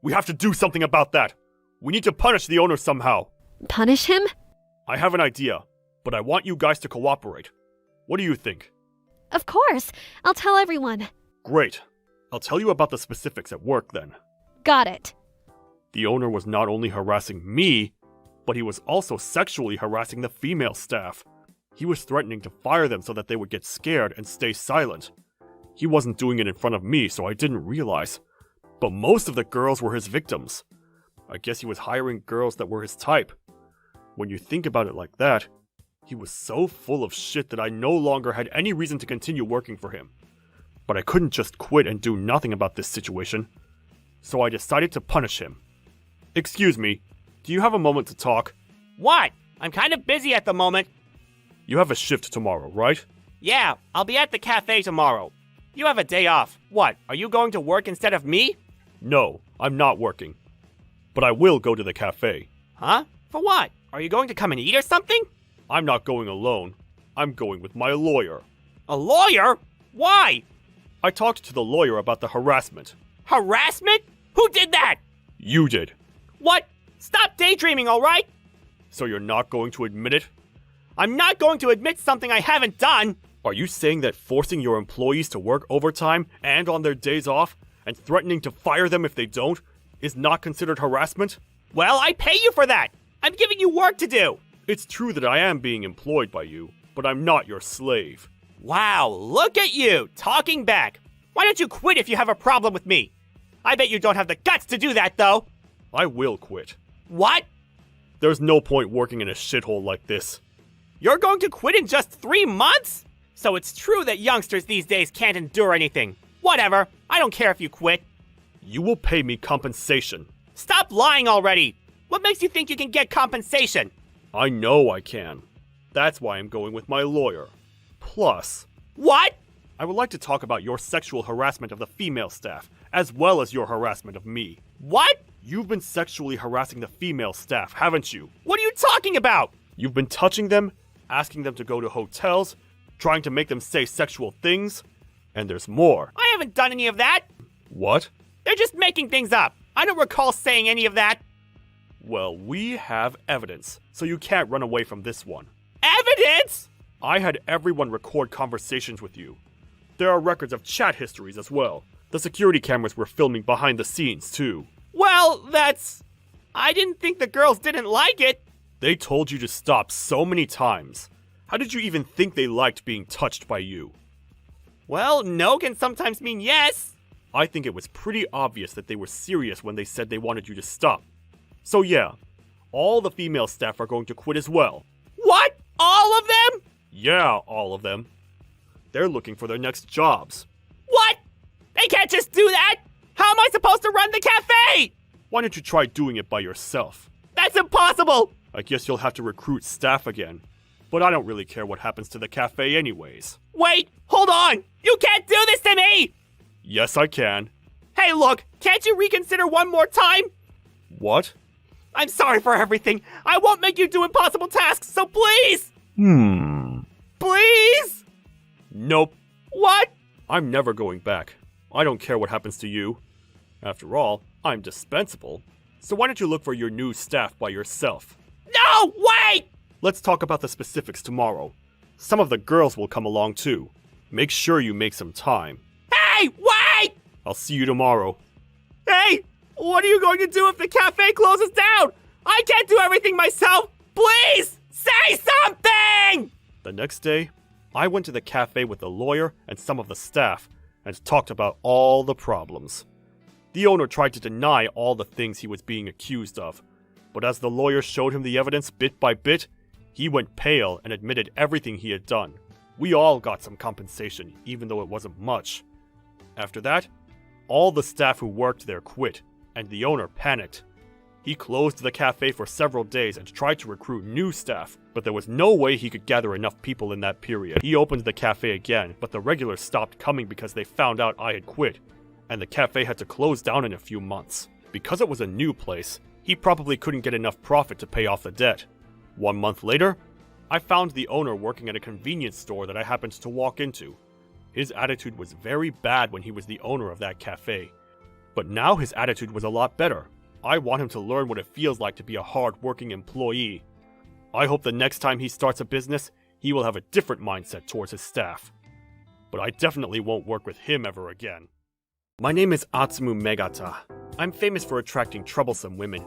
We have to do something about that. We need to punish the owner somehow. Punish him? I have an idea, but I want you guys to cooperate. What do you think? Of course. I'll tell everyone. Great. I'll tell you about the specifics at work then. Got it. The owner was not only harassing me, but he was also sexually harassing the female staff. He was threatening to fire them so that they would get scared and stay silent. He wasn't doing it in front of me, so I didn't realize. But most of the girls were his victims. I guess he was hiring girls that were his type. When you think about it like that, he was so full of shit that I no longer had any reason to continue working for him. But I couldn't just quit and do nothing about this situation. So I decided to punish him. Excuse me, do you have a moment to talk? What? I'm kind of busy at the moment. You have a shift tomorrow, right? Yeah, I'll be at the cafe tomorrow. You have a day off. What, are you going to work instead of me? No, I'm not working. But I will go to the cafe. Huh? For what? Are you going to come and eat or something? I'm not going alone. I'm going with my lawyer. A lawyer? Why? I talked to the lawyer about the harassment. Harassment? Who did that? You did. What? Stop daydreaming, alright? So you're not going to admit it? I'm not going to admit something I haven't done. Are you saying that forcing your employees to work overtime and on their days off, and threatening to fire them if they don't, is not considered harassment? Well, I pay you for that. I'm giving you work to do. It's true that I am being employed by you, but I'm not your slave. Wow, look at you, talking back. Why don't you quit if you have a problem with me? I bet you don't have the guts to do that, though. I will quit. What? There's no point working in a shithole like this. You're going to quit in just 3 months? So it's true that youngsters these days can't endure anything. Whatever, I don't care if you quit. You will pay me compensation. Stop lying already! What makes you think you can get compensation? I know I can. That's why I'm going with my lawyer. Plus, What? I would like to talk about your sexual harassment of the female staff, as well as your harassment of me. What? You've been sexually harassing the female staff, haven't you? What are you talking about? You've been touching them, asking them to go to hotels, trying to make them say sexual things, and there's more. I haven't done any of that. What? They're just making things up. I don't recall saying any of that. Well, we have evidence, so you can't run away from this one. Evidence? I had everyone record conversations with you. There are records of chat histories as well. The security cameras were filming behind the scenes, too. Well, that's... I didn't think the girls didn't like it. They told you to stop so many times. How did you even think they liked being touched by you? Well, no can sometimes mean yes. I think it was pretty obvious that they were serious when they said they wanted you to stop. So yeah, all the female staff are going to quit as well. What? All of them? Yeah, all of them. They're looking for their next jobs. What? They can't just do that! How am I supposed to run the cafe? Why don't you try doing it by yourself? That's impossible! I guess you'll have to recruit staff again. But I don't really care what happens to the cafe anyways. Wait, hold on! You can't do this to me! Yes, I can. Hey, look, can't you reconsider one more time? What? I'm sorry for everything. I won't make you do impossible tasks, so please! Please? Nope. What? I'm never going back. I don't care what happens to you. After all, I'm dispensable. So why don't you look for your new staff by yourself? No, wait! Let's talk about the specifics tomorrow. Some of the girls will come along too. Make sure you make some time. Hey, wait! I'll see you tomorrow. Hey, what are you going to do if the cafe closes down? I can't do everything myself. Please, say something! The next day, I went to the cafe with the lawyer and some of the staff and talked about all the problems. The owner tried to deny all the things he was being accused of, but as the lawyer showed him the evidence bit by bit, He went pale and admitted everything he had done. We all got some compensation, even though it wasn't much. After that, all the staff who worked there quit, and the owner panicked. He closed the cafe for several days and tried to recruit new staff, but there was no way he could gather enough people in that period. He opened the cafe again, but the regulars stopped coming because they found out I had quit, and the cafe had to close down in a few months. Because it was a new place, he probably couldn't get enough profit to pay off the debt. 1 month later, I found the owner working at a convenience store that I happened to walk into. His attitude was very bad when he was the owner of that cafe, but now his attitude was a lot better. I want him to learn what it feels like to be a hard-working employee. I hope the next time he starts a business, he will have a different mindset towards his staff. But I definitely won't work with him ever again. My name is Atsumu Megata. I'm famous for attracting troublesome women.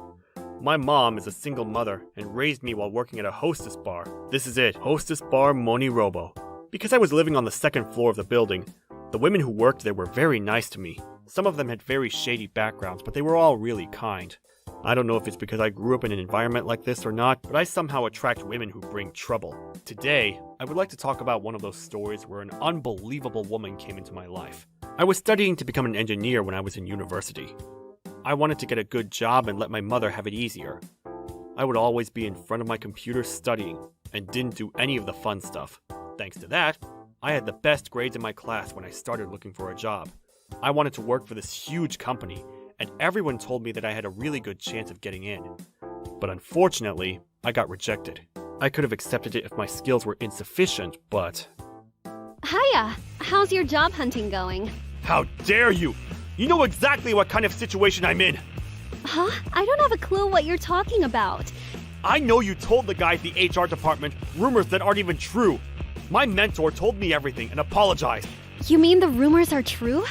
My mom is a single mother and raised me while working at a hostess bar. This is it, Hostess Bar MoniRobo. Because I was living on the second floor of the building, the women who worked there were very nice to me. Some of them had very shady backgrounds, but they were all really kind. I don't know if it's because I grew up in an environment like this or not, but I somehow attract women who bring trouble. Today, I would like to talk about one of those stories where an unbelievable woman came into my life. I was studying to become an engineer when I was in university. I wanted to get a good job and let my mother have it easier. I would always be in front of my computer studying, and didn't do any of the fun stuff. Thanks to that, I had the best grades in my class when I started looking for a job. I wanted to work for this huge company, and everyone told me that I had a really good chance of getting in. But unfortunately, I got rejected. I could have accepted it if my skills were insufficient, but... Hiya! How's your job hunting going? How dare you! You know exactly what kind of situation I'm in! Huh? I don't have a clue what you're talking about. I know you told the guy at the HR department rumors that aren't even true. My mentor told me everything and apologized. You mean the rumors are true?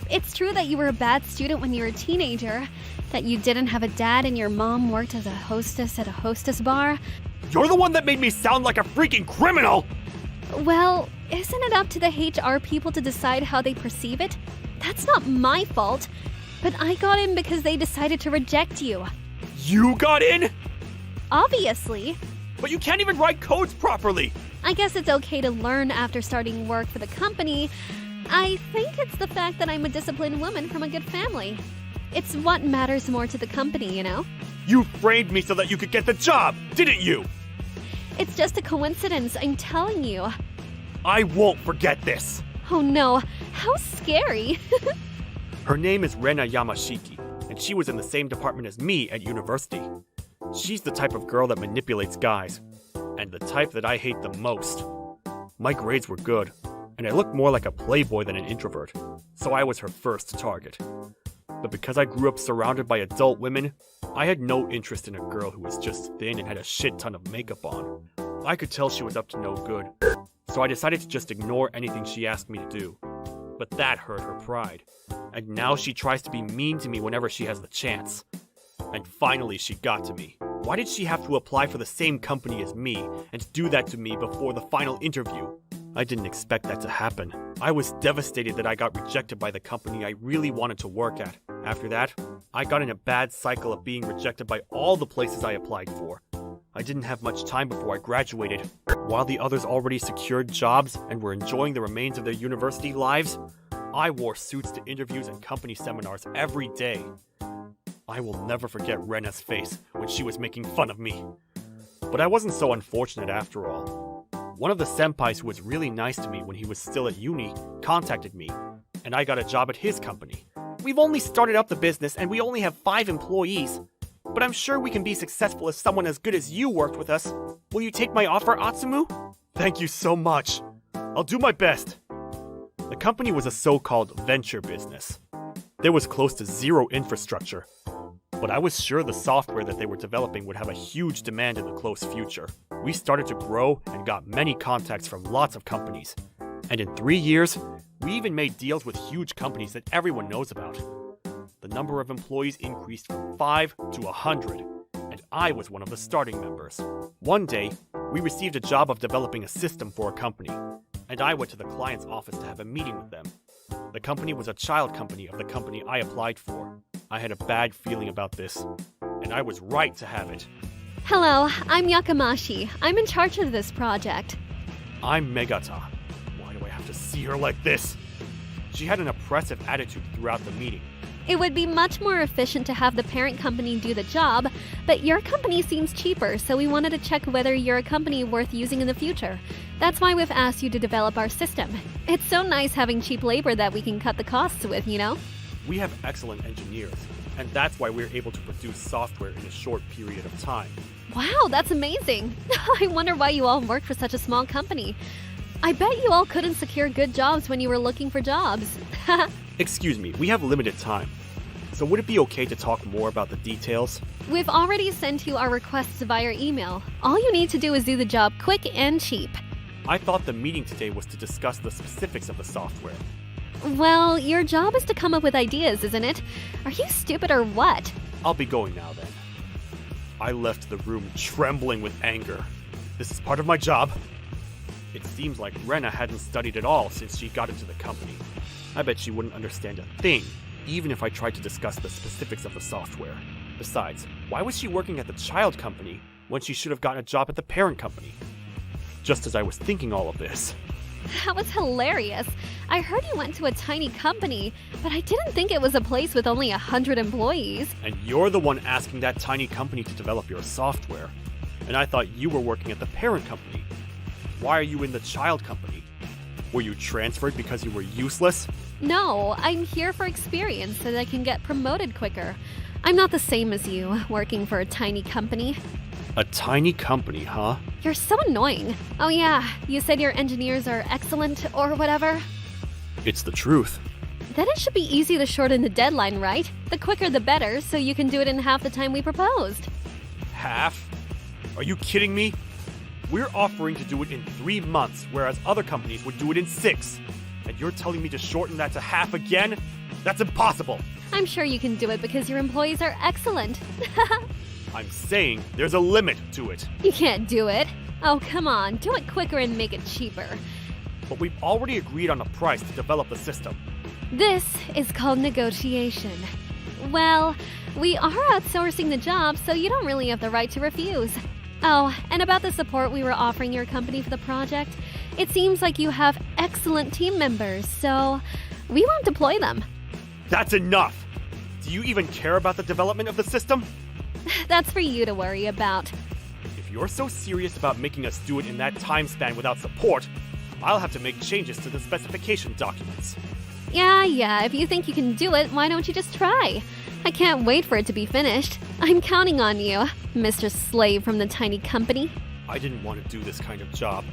It's true that you were a bad student when you were a teenager, that you didn't have a dad and your mom worked as a hostess at a hostess bar. You're the one that made me sound like a freaking criminal! Well, isn't it up to the HR people to decide how they perceive it? That's not my fault. But I got in because they decided to reject you. You got in? Obviously. But you can't even write codes properly! I guess it's okay to learn after starting work for the company. I think it's the fact that I'm a disciplined woman from a good family. It's what matters more to the company, you know? You framed me so that you could get the job, didn't you? It's just a coincidence, I'm telling you. I won't forget this. Oh no, how scary. Her name is Rena Yamashiki, and she was in the same department as me at university. She's the type of girl that manipulates guys, and the type that I hate the most. My grades were good, and I looked more like a playboy than an introvert, so I was her first target. But because I grew up surrounded by adult women, I had no interest in a girl who was just thin and had a shit ton of makeup on. I could tell she was up to no good, so I decided to just ignore anything she asked me to do. But that hurt her pride, and now she tries to be mean to me whenever she has the chance. And finally she got to me. Why did she have to apply for the same company as me and do that to me before the final interview? I didn't expect that to happen. I was devastated that I got rejected by the company I really wanted to work at. After that, I got in a bad cycle of being rejected by all the places I applied for. I didn't have much time before I graduated. While the others already secured jobs and were enjoying the remains of their university lives, I wore suits to interviews and company seminars every day. I will never forget Rena's face when she was making fun of me. But I wasn't so unfortunate after all. One of the senpais who was really nice to me when he was still at uni contacted me, and I got a job at his company. We've only started up the business and we only have 5 employees. But I'm sure we can be successful if someone as good as you worked with us. Will you take my offer, Atsumu? Thank you so much. I'll do my best. The company was a so-called venture business. There was close to zero infrastructure, but I was sure the software that they were developing would have a huge demand in the close future. We started to grow and got many contacts from lots of companies. And in 3 years, we even made deals with huge companies that everyone knows about. The number of employees increased from 5 to 100, and I was one of the starting members. One day, we received a job of developing a system for a company, and I went to the client's office to have a meeting with them. The company was a child company of the company I applied for. I had a bad feeling about this, and I was right to have it. Hello, I'm Yakamashi. I'm in charge of this project. I'm Megata. Why do I have to see her like this? She had an oppressive attitude throughout the meeting. It would be much more efficient to have the parent company do the job, but your company seems cheaper, so we wanted to check whether you're a company worth using in the future. That's why we've asked you to develop our system. It's so nice having cheap labor that we can cut the costs with, you know? We have excellent engineers, and that's why we're able to produce software in a short period of time. Wow, that's amazing. I wonder why you all work for such a small company. I bet you all couldn't secure good jobs when you were looking for jobs. Excuse me, we have limited time. So would it be okay to talk more about the details? We've already sent you our requests via email. All you need to do is do the job quick and cheap. I thought the meeting today was to discuss the specifics of the software. Well, your job is to come up with ideas, isn't it? Are you stupid or what? I'll be going now then. I left the room trembling with anger. This is part of my job. It seems like Rena hadn't studied at all since she got into the company. I bet she wouldn't understand a thing, even if I tried to discuss the specifics of the software. Besides, why was she working at the child company when she should have gotten a job at the parent company? Just as I was thinking all of this. That was hilarious. I heard you went to a tiny company, but I didn't think it was a place with only 100 employees. And you're the one asking that tiny company to develop your software. And I thought you were working at the parent company. Why are you in the child company? Were you transferred because you were useless? No, I'm here for experience so that I can get promoted quicker. I'm not the same as you, working for a tiny company. A tiny company, huh? You're so annoying. Oh yeah, you said your engineers are excellent or whatever? It's the truth. Then it should be easy to shorten the deadline, right? The quicker the better, so you can do it in half the time we proposed. Half? Are you kidding me? We're offering to do it in 3 months, whereas other companies would do it in 6. And you're telling me to shorten that to half again? That's impossible! I'm sure you can do it because your employees are excellent. I'm saying there's a limit to it. You can't do it. Oh, come on, do it quicker and make it cheaper. But we've already agreed on a price to develop the system. This is called negotiation. Well, we are outsourcing the job, so you don't really have the right to refuse. Oh, and about the support we were offering your company for the project, it seems like you have excellent team members, so we won't deploy them. That's enough! Do you even care about the development of the system? That's for you to worry about. If you're so serious about making us do it in that time span without support, I'll have to make changes to the specification documents. Yeah, if you think you can do it, why don't you just try? I can't wait for it to be finished. I'm counting on you, Mr. Slave from the tiny company. I didn't want to do this kind of job,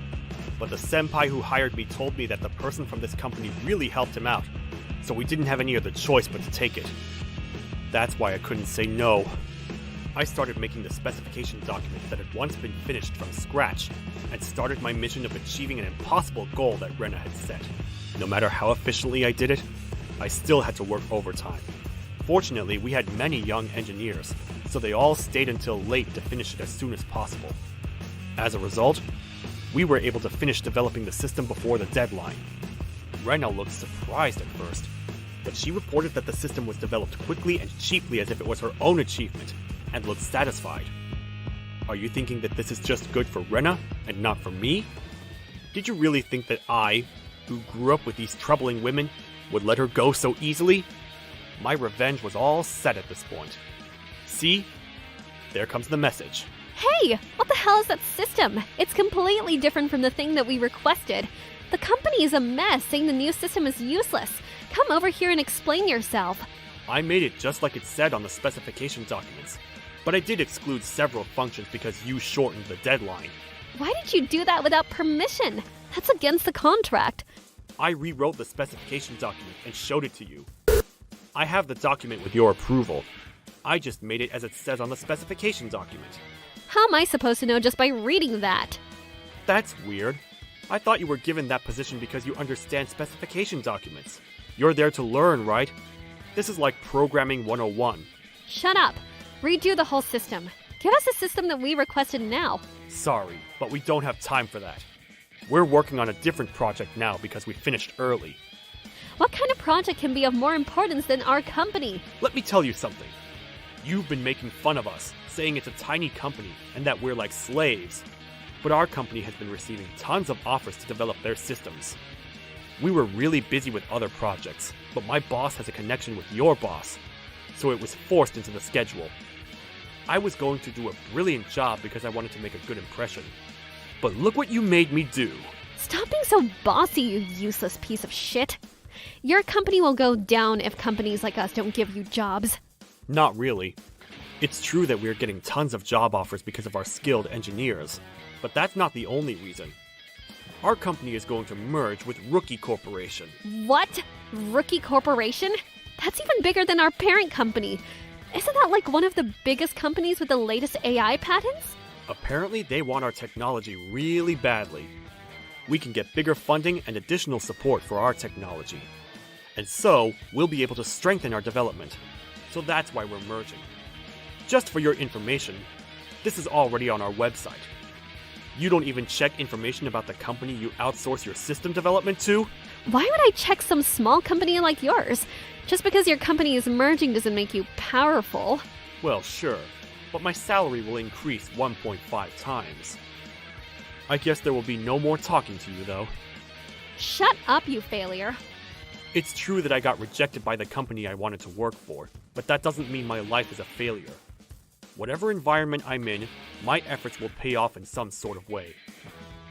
but the senpai who hired me told me that the person from this company really helped him out, so we didn't have any other choice but to take it. That's why I couldn't say no. I started making the specification document that had once been finished from scratch, and started my mission of achieving an impossible goal that Rena had set. No matter how efficiently I did it, I still had to work overtime. Fortunately, we had many young engineers, so they all stayed until late to finish it as soon as possible. As a result, we were able to finish developing the system before the deadline. Rena looked surprised at first, but she reported that the system was developed quickly and cheaply as if it was her own achievement, and looked satisfied. Are you thinking that this is just good for Rena and not for me? Did you really think that I, who grew up with these troubling women, would let her go so easily? My revenge was all set at this point. See? There comes the message. Hey, what the hell is that system? It's completely different from the thing that we requested. The company is a mess, saying the new system is useless. Come over here and explain yourself. I made it just like it said on the specification documents, but I did exclude several functions because you shortened the deadline. Why did you do that without permission? That's against the contract. I rewrote the specification document and showed it to you. I have the document with your approval. I just made it as it says on the specification document. How am I supposed to know just by reading that? That's weird. I thought you were given that position because you understand specification documents. You're there to learn, right? This is like programming 101. Shut up. Redo the whole system. Give us a system that we requested now. Sorry, but we don't have time for that. We're working on a different project now because we finished early. What kind of project can be of more importance than our company? Let me tell you something. You've been making fun of us, saying it's a tiny company and that we're like slaves. But our company has been receiving tons of offers to develop their systems. We were really busy with other projects, but my boss has a connection with your boss, so it was forced into the schedule. I was going to do a brilliant job because I wanted to make a good impression. But look what you made me do. Stop being so bossy, you useless piece of shit. Your company will go down if companies like us don't give you jobs. Not really. It's true that we're getting tons of job offers because of our skilled engineers, but that's not the only reason. Our company is going to merge with Rookie Corporation. What? Rookie Corporation? That's even bigger than our parent company. Isn't that like one of the biggest companies with the latest AI patents? Apparently, they want our technology really badly. We can get bigger funding and additional support for our technology. And so, we'll be able to strengthen our development. So that's why we're merging. Just for your information, this is already on our website. You don't even check information about the company you outsource your system development to? Why would I check some small company like yours? Just because your company is merging doesn't make you powerful. Well, sure, but my salary will increase 1.5 times. I guess there will be no more talking to you, though. Shut up, you failure. It's true that I got rejected by the company I wanted to work for, but that doesn't mean my life is a failure. Whatever environment I'm in, my efforts will pay off in some sort of way.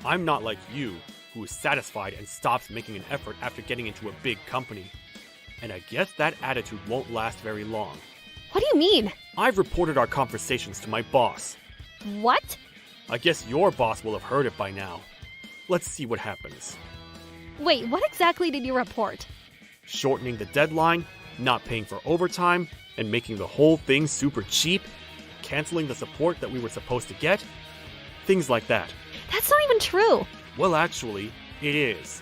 I'm not like you, who is satisfied and stops making an effort after getting into a big company. And I guess that attitude won't last very long. What do you mean? I've reported our conversations to my boss. What? I guess your boss will have heard it by now. Let's see what happens. Wait, what exactly did you report? Shortening the deadline, not paying for overtime, and making the whole thing super cheap, canceling the support that we were supposed to get, things like that. That's not even true. Well, actually, it is.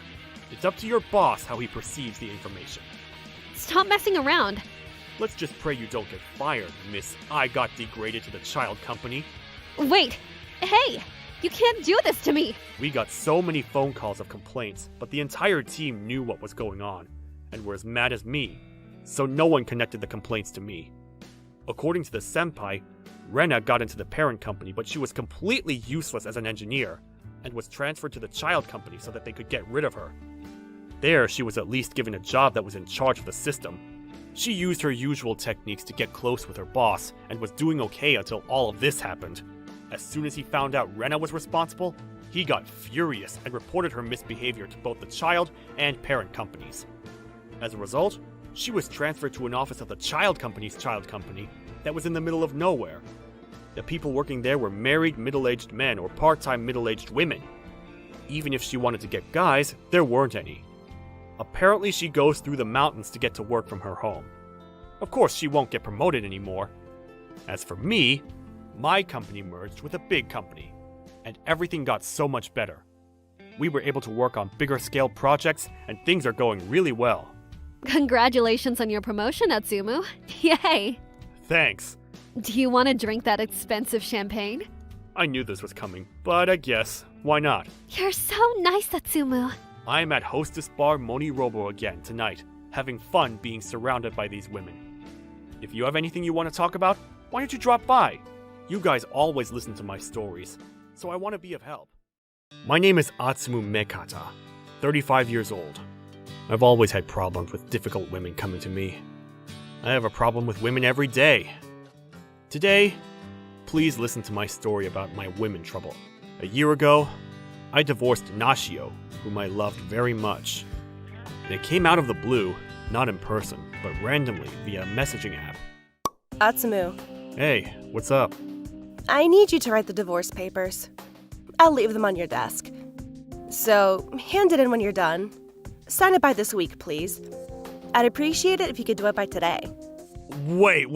It's up to your boss how he perceives the information. Stop messing around. Let's just pray you don't get fired, Miss I got degraded to the child company. Wait. Hey, you can't do this to me. We got so many phone calls of complaints, but the entire team knew what was going on, and were as mad as me, so no one connected the complaints to me. According to the senpai, Rena got into the parent company, but she was completely useless as an engineer, and was transferred to the child company so that they could get rid of her. There, she was at least given a job that was in charge of the system. She used her usual techniques to get close with her boss, and was doing okay until all of this happened. As soon as he found out Rena was responsible, he got furious and reported her misbehavior to both the child and parent companies. As a result, she was transferred to an office of the child company's child company that was in the middle of nowhere. The people working there were married middle-aged men or part-time middle-aged women. Even if she wanted to get guys, there weren't any. Apparently, she goes through the mountains to get to work from her home. Of course, she won't get promoted anymore. As for me, my company merged with a big company, and everything got so much better. We were able to work on bigger scale projects, and things are going really well. Congratulations on your promotion, Atsumu. Yay! Thanks. Do you want to drink that expensive champagne? I knew this was coming, but I guess, why not? You're so nice, Atsumu. I am at Hostess Bar MoniRobo again tonight, having fun being surrounded by these women. If you have anything you want to talk about, why don't you drop by? You guys always listen to my stories, so I want to be of help. My name is Atsumu Mekata, 35 years old. I've always had problems with difficult women coming to me. I have a problem with women every day. Today, please listen to my story about my women trouble. A year ago, I divorced Nashio, whom I loved very much. And it came out of the blue, not in person, but randomly via a messaging app. Atsumu, Hey, what's up? I need you to write the divorce papers. I'll leave them on your desk. So, hand it in when you're done. Sign it by this week, please. I'd appreciate it if you could do it by today. Wait.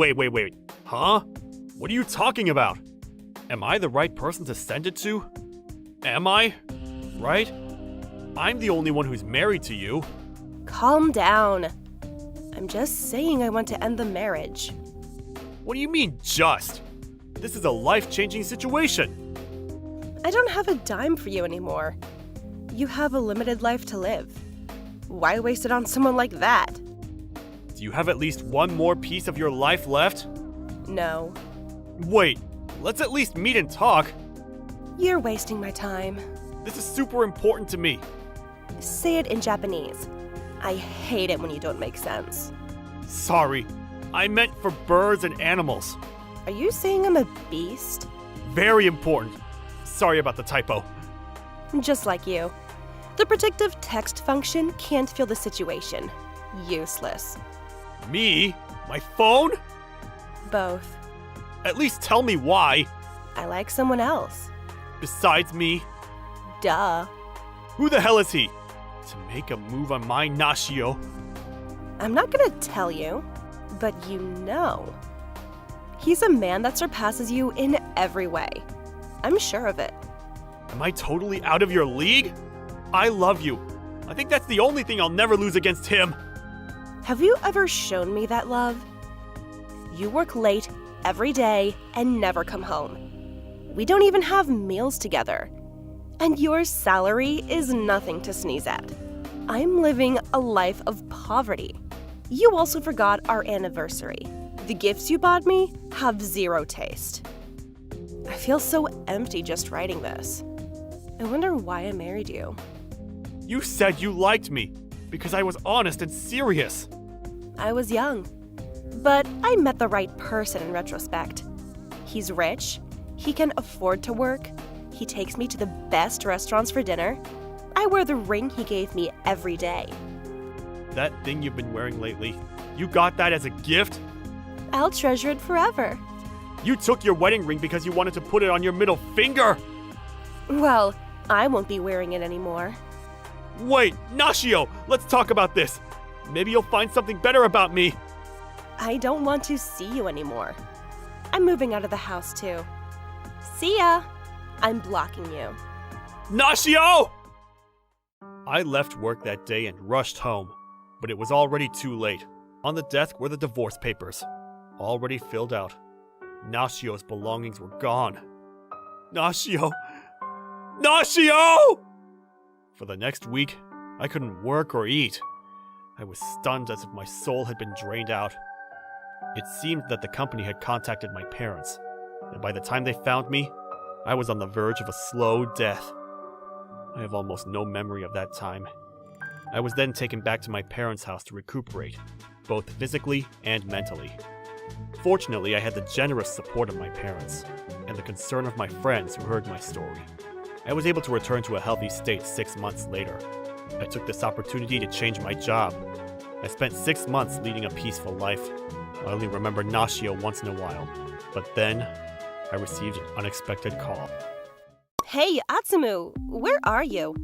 Huh? What are you talking about? Am I the right person to send it to? Am I? Right? I'm the only one who's married to you. Calm down. I'm just saying I want to end the marriage. What do you mean, just? This is a life-changing situation. I don't have a dime for you anymore. You have a limited life to live. Why waste it on someone like that? Do you have at least one more piece of your life left? No. Wait, let's at least meet and talk. You're wasting my time. This is super important to me. Say it in Japanese. I hate it when you don't make sense. Sorry, I meant for birds and animals. Are you saying I'm a beast? Very important. Sorry about the typo. Just like you. The predictive text function can't feel the situation. Useless. Me? My phone? Both. At least tell me why. I like someone else. Besides me, Duh. who the hell is he? To make a move on my Nashio? I'm not gonna tell you, but you know. He's a man that surpasses you in every way. I'm sure of it. Am I totally out of your league? I love you. I think that's the only thing I'll never lose against him. Have you ever shown me that love? You work late every day and never come home. We don't even have meals together. And your salary is nothing to sneeze at. I'm living a life of poverty. You also forgot our anniversary. The gifts you bought me have zero taste. I feel so empty just writing this. I wonder why I married you. You said you liked me because I was honest and serious. I was young, but I met the right person in retrospect. He's rich, he can afford to work, he takes me to the best restaurants for dinner. I wear the ring he gave me every day. That thing you've been wearing lately, you got that as a gift? I'll treasure it forever. You took your wedding ring because you wanted to put it on your middle finger! Well, I won't be wearing it anymore. Wait, Nashio, let's talk about this. Maybe you'll find something better about me. I don't want to see you anymore. I'm moving out of the house too. See ya! I'm blocking you. Nashio! I left work that day and rushed home, but it was already too late. On the desk were the divorce papers, already filled out. Nashio's belongings were gone. Nashio! Nashio! For the next week, I couldn't work or eat. I was stunned as if my soul had been drained out. It seemed that the company had contacted my parents, and by the time they found me, I was on the verge of a slow death. I have almost no memory of that time. I was then taken back to my parents' house to recuperate, both physically and mentally. Fortunately, I had the generous support of my parents, and the concern of my friends who heard my story. I was able to return to a healthy state 6 months later. I took this opportunity to change my job. I spent 6 months leading a peaceful life. I only remember Nashio once in a while, but then I received an unexpected call. Hey, Atsumu, where are you?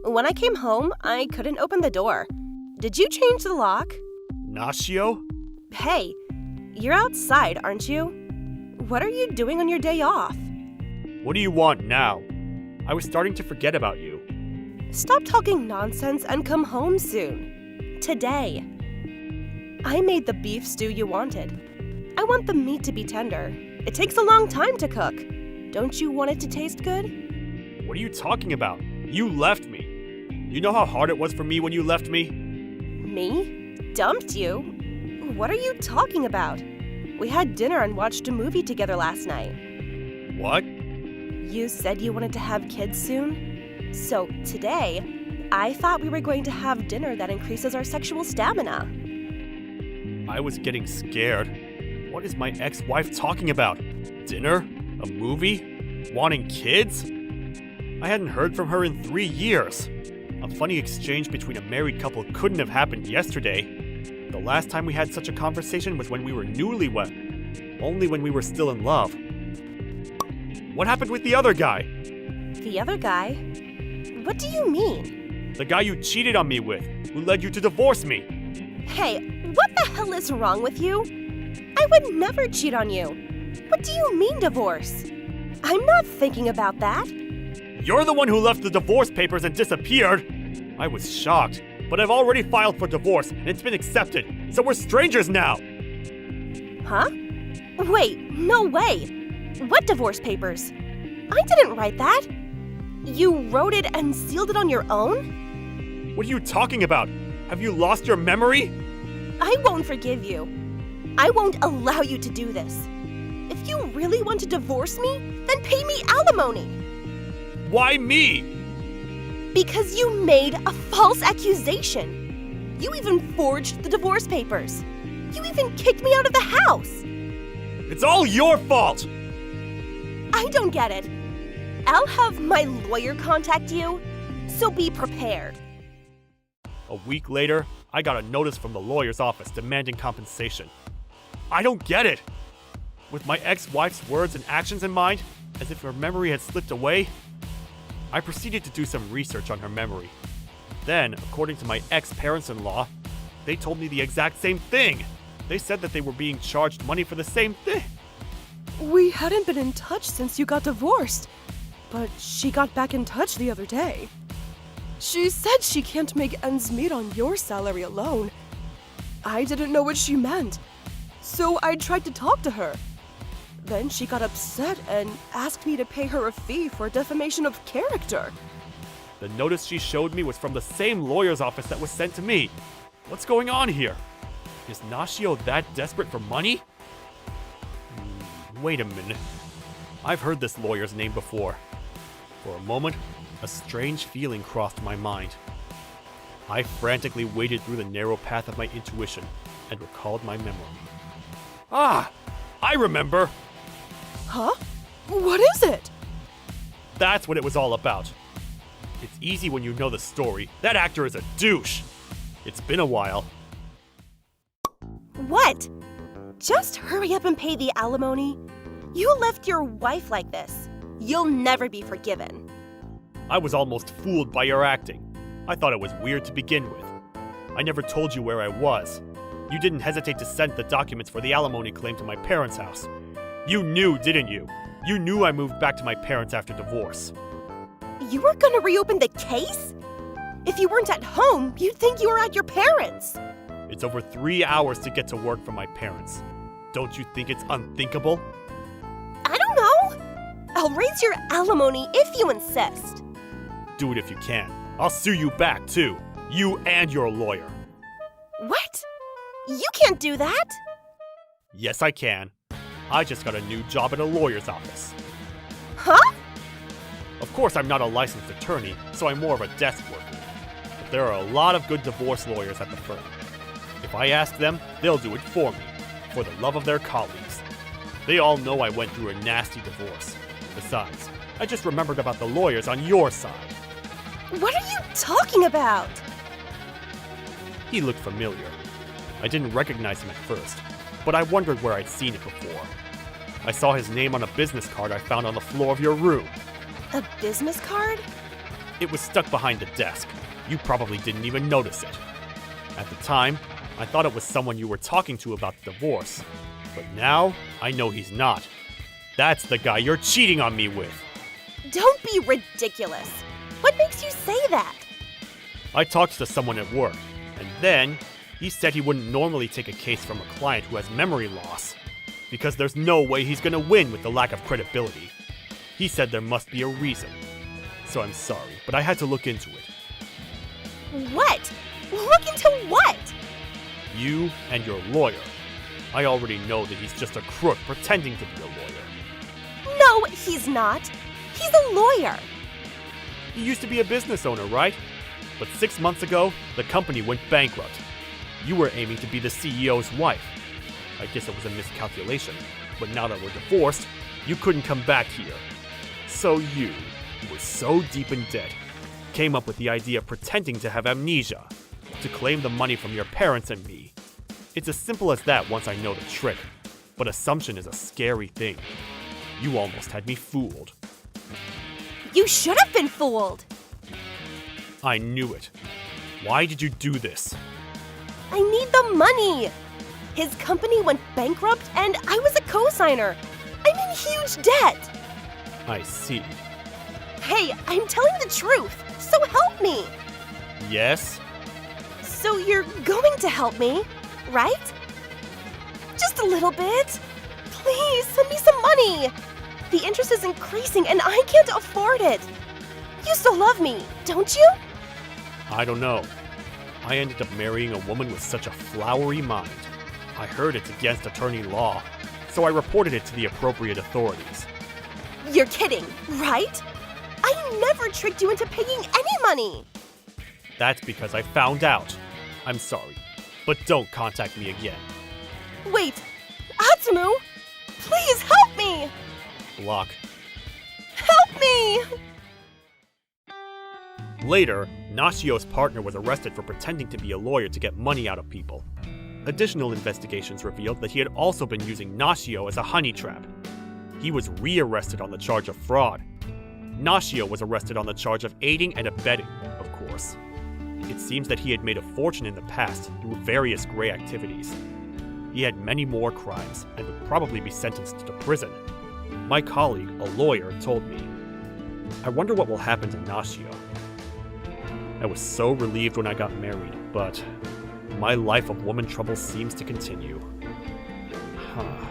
When I came home, I couldn't open the door. Did you change the lock? Nashio? Hey, you're outside, aren't you? What are you doing on your day off? What do you want now? I was starting to forget about you. Stop talking nonsense and come home soon. Today. I made the beef stew you wanted. I want the meat to be tender. It takes a long time to cook. Don't you want it to taste good? What are you talking about? You left me. You know how hard it was for me when you left me? Me? Dumped you? What are you talking about? We had dinner and watched a movie together last night. What? You said you wanted to have kids soon? So today, I thought we were going to have dinner that increases our sexual stamina. I was getting scared. What is my ex-wife talking about? Dinner? A movie? Wanting kids? I hadn't heard from her in 3 years. A funny exchange between a married couple couldn't have happened yesterday. The last time we had such a conversation was when we were newlywed. Only when we were still in love. What happened with the other guy? The other guy? What do you mean? The guy you cheated on me with, who led you to divorce me. Hey, what the hell is wrong with you? I would never cheat on you. What do you mean divorce? I'm not thinking about that. You're the one who left the divorce papers and disappeared. I was shocked, but I've already filed for divorce and it's been accepted, so we're strangers now. Huh? Wait, no way. What divorce papers? I didn't write that. You wrote it and sealed it on your own? What are you talking about? Have you lost your memory? I won't forgive you. I won't allow you to do this. If you really want to divorce me, then pay me alimony. Why me? Because you made a false accusation. You even forged the divorce papers. You even kicked me out of the house. It's all your fault! I don't get it. I'll have my lawyer contact you, so be prepared. A week later, I got a notice from the lawyer's office demanding compensation. I don't get it! With my ex-wife's words and actions in mind, as if her memory had slipped away, I proceeded to do some research on her memory. Then, according to my ex-parents-in-law, they told me the exact same thing. They said that they were being charged money for the same thing. We hadn't been in touch since you got divorced, but she got back in touch the other day. She said she can't make ends meet on your salary alone. I didn't know what she meant, so I tried to talk to her. Then she got upset and asked me to pay her a fee for defamation of character. The notice she showed me was from the same lawyer's office that was sent to me. What's going on here? Is Nashio that desperate for money? Wait a minute. I've heard this lawyer's name before. For a moment, a strange feeling crossed my mind. I frantically waded through the narrow path of my intuition and recalled my memory. Ah! I remember! Huh? What is it? That's what it was all about. It's easy when you know the story. That actor is a douche. It's been a while. What? Just hurry up and pay the alimony. You left your wife like this. You'll never be forgiven. I was almost fooled by your acting. I thought it was weird to begin with. I never told you where I was. You didn't hesitate to send the documents for the alimony claim to my parents' house. You knew, didn't you? You knew I moved back to my parents after divorce. You were gonna reopen the case? If you weren't at home, you'd think you were at your parents'. It's over 3 hours to get to work from my parents. Don't you think it's unthinkable? I don't know. I'll raise your alimony if you insist. Do it if you can. I'll sue you back, too. You and your lawyer. What? You can't do that. Yes, I can. I just got a new job at a lawyer's office. Huh? Of course, I'm not a licensed attorney, so I'm more of a desk worker. But there are a lot of good divorce lawyers at the firm. If I ask them, they'll do it for me, for the love of their colleagues. They all know I went through a nasty divorce. Besides, I just remembered about the lawyers on your side. What are you talking about? He looked familiar. I didn't recognize him at first, but I wondered where I'd seen it before. I saw his name on a business card I found on the floor of your room. A business card? It was stuck behind the desk. You probably didn't even notice it. At the time, I thought it was someone you were talking to about the divorce. But now, I know he's not. That's the guy you're cheating on me with. Don't be ridiculous. What makes you say that? I talked to someone at work, and then he said he wouldn't normally take a case from a client who has memory loss, because there's no way he's gonna win with the lack of credibility. He said there must be a reason. So I'm sorry, but I had to look into it. What? Look into what? You and your lawyer. I already know that he's just a crook pretending to be a lawyer. No, he's not. He's a lawyer. He used to be a business owner, right? But 6 months ago, the company went bankrupt. You were aiming to be the CEO's wife. I guess it was a miscalculation, but now that we're divorced, you couldn't come back here. So you, who was so deep in debt, came up with the idea of pretending to have amnesia, to claim the money from your parents and me. It's as simple as that once I know the trick, but assumption is a scary thing. You almost had me fooled. You should have been fooled. I knew it. Why did you do this? I need the money. His company went bankrupt and I was a co-signer. I'm in huge debt. I see. Hey, I'm telling the truth, so help me. Yes? So you're going to help me, right? Just a little bit. Please, send me some money. The interest is increasing and I can't afford it. You still love me, don't you? I don't know. I ended up marrying a woman with such a flowery mind. I heard it's against attorney law, so I reported it to the appropriate authorities. You're kidding, right? I never tricked you into paying any money! That's because I found out. I'm sorry, but don't contact me again. Wait! Atsumu! Please help me! Block. Help me! Later, Nashio's partner was arrested for pretending to be a lawyer to get money out of people. Additional investigations revealed that he had also been using Nashio as a honey trap. He was rearrested on the charge of fraud. Nashio was arrested on the charge of aiding and abetting, of course. It seems that he had made a fortune in the past through various gray activities. He had many more crimes and would probably be sentenced to prison. My colleague, a lawyer, told me, "I wonder what will happen to Nashio." I was so relieved when I got married, but my life of woman trouble seems to continue. Huh.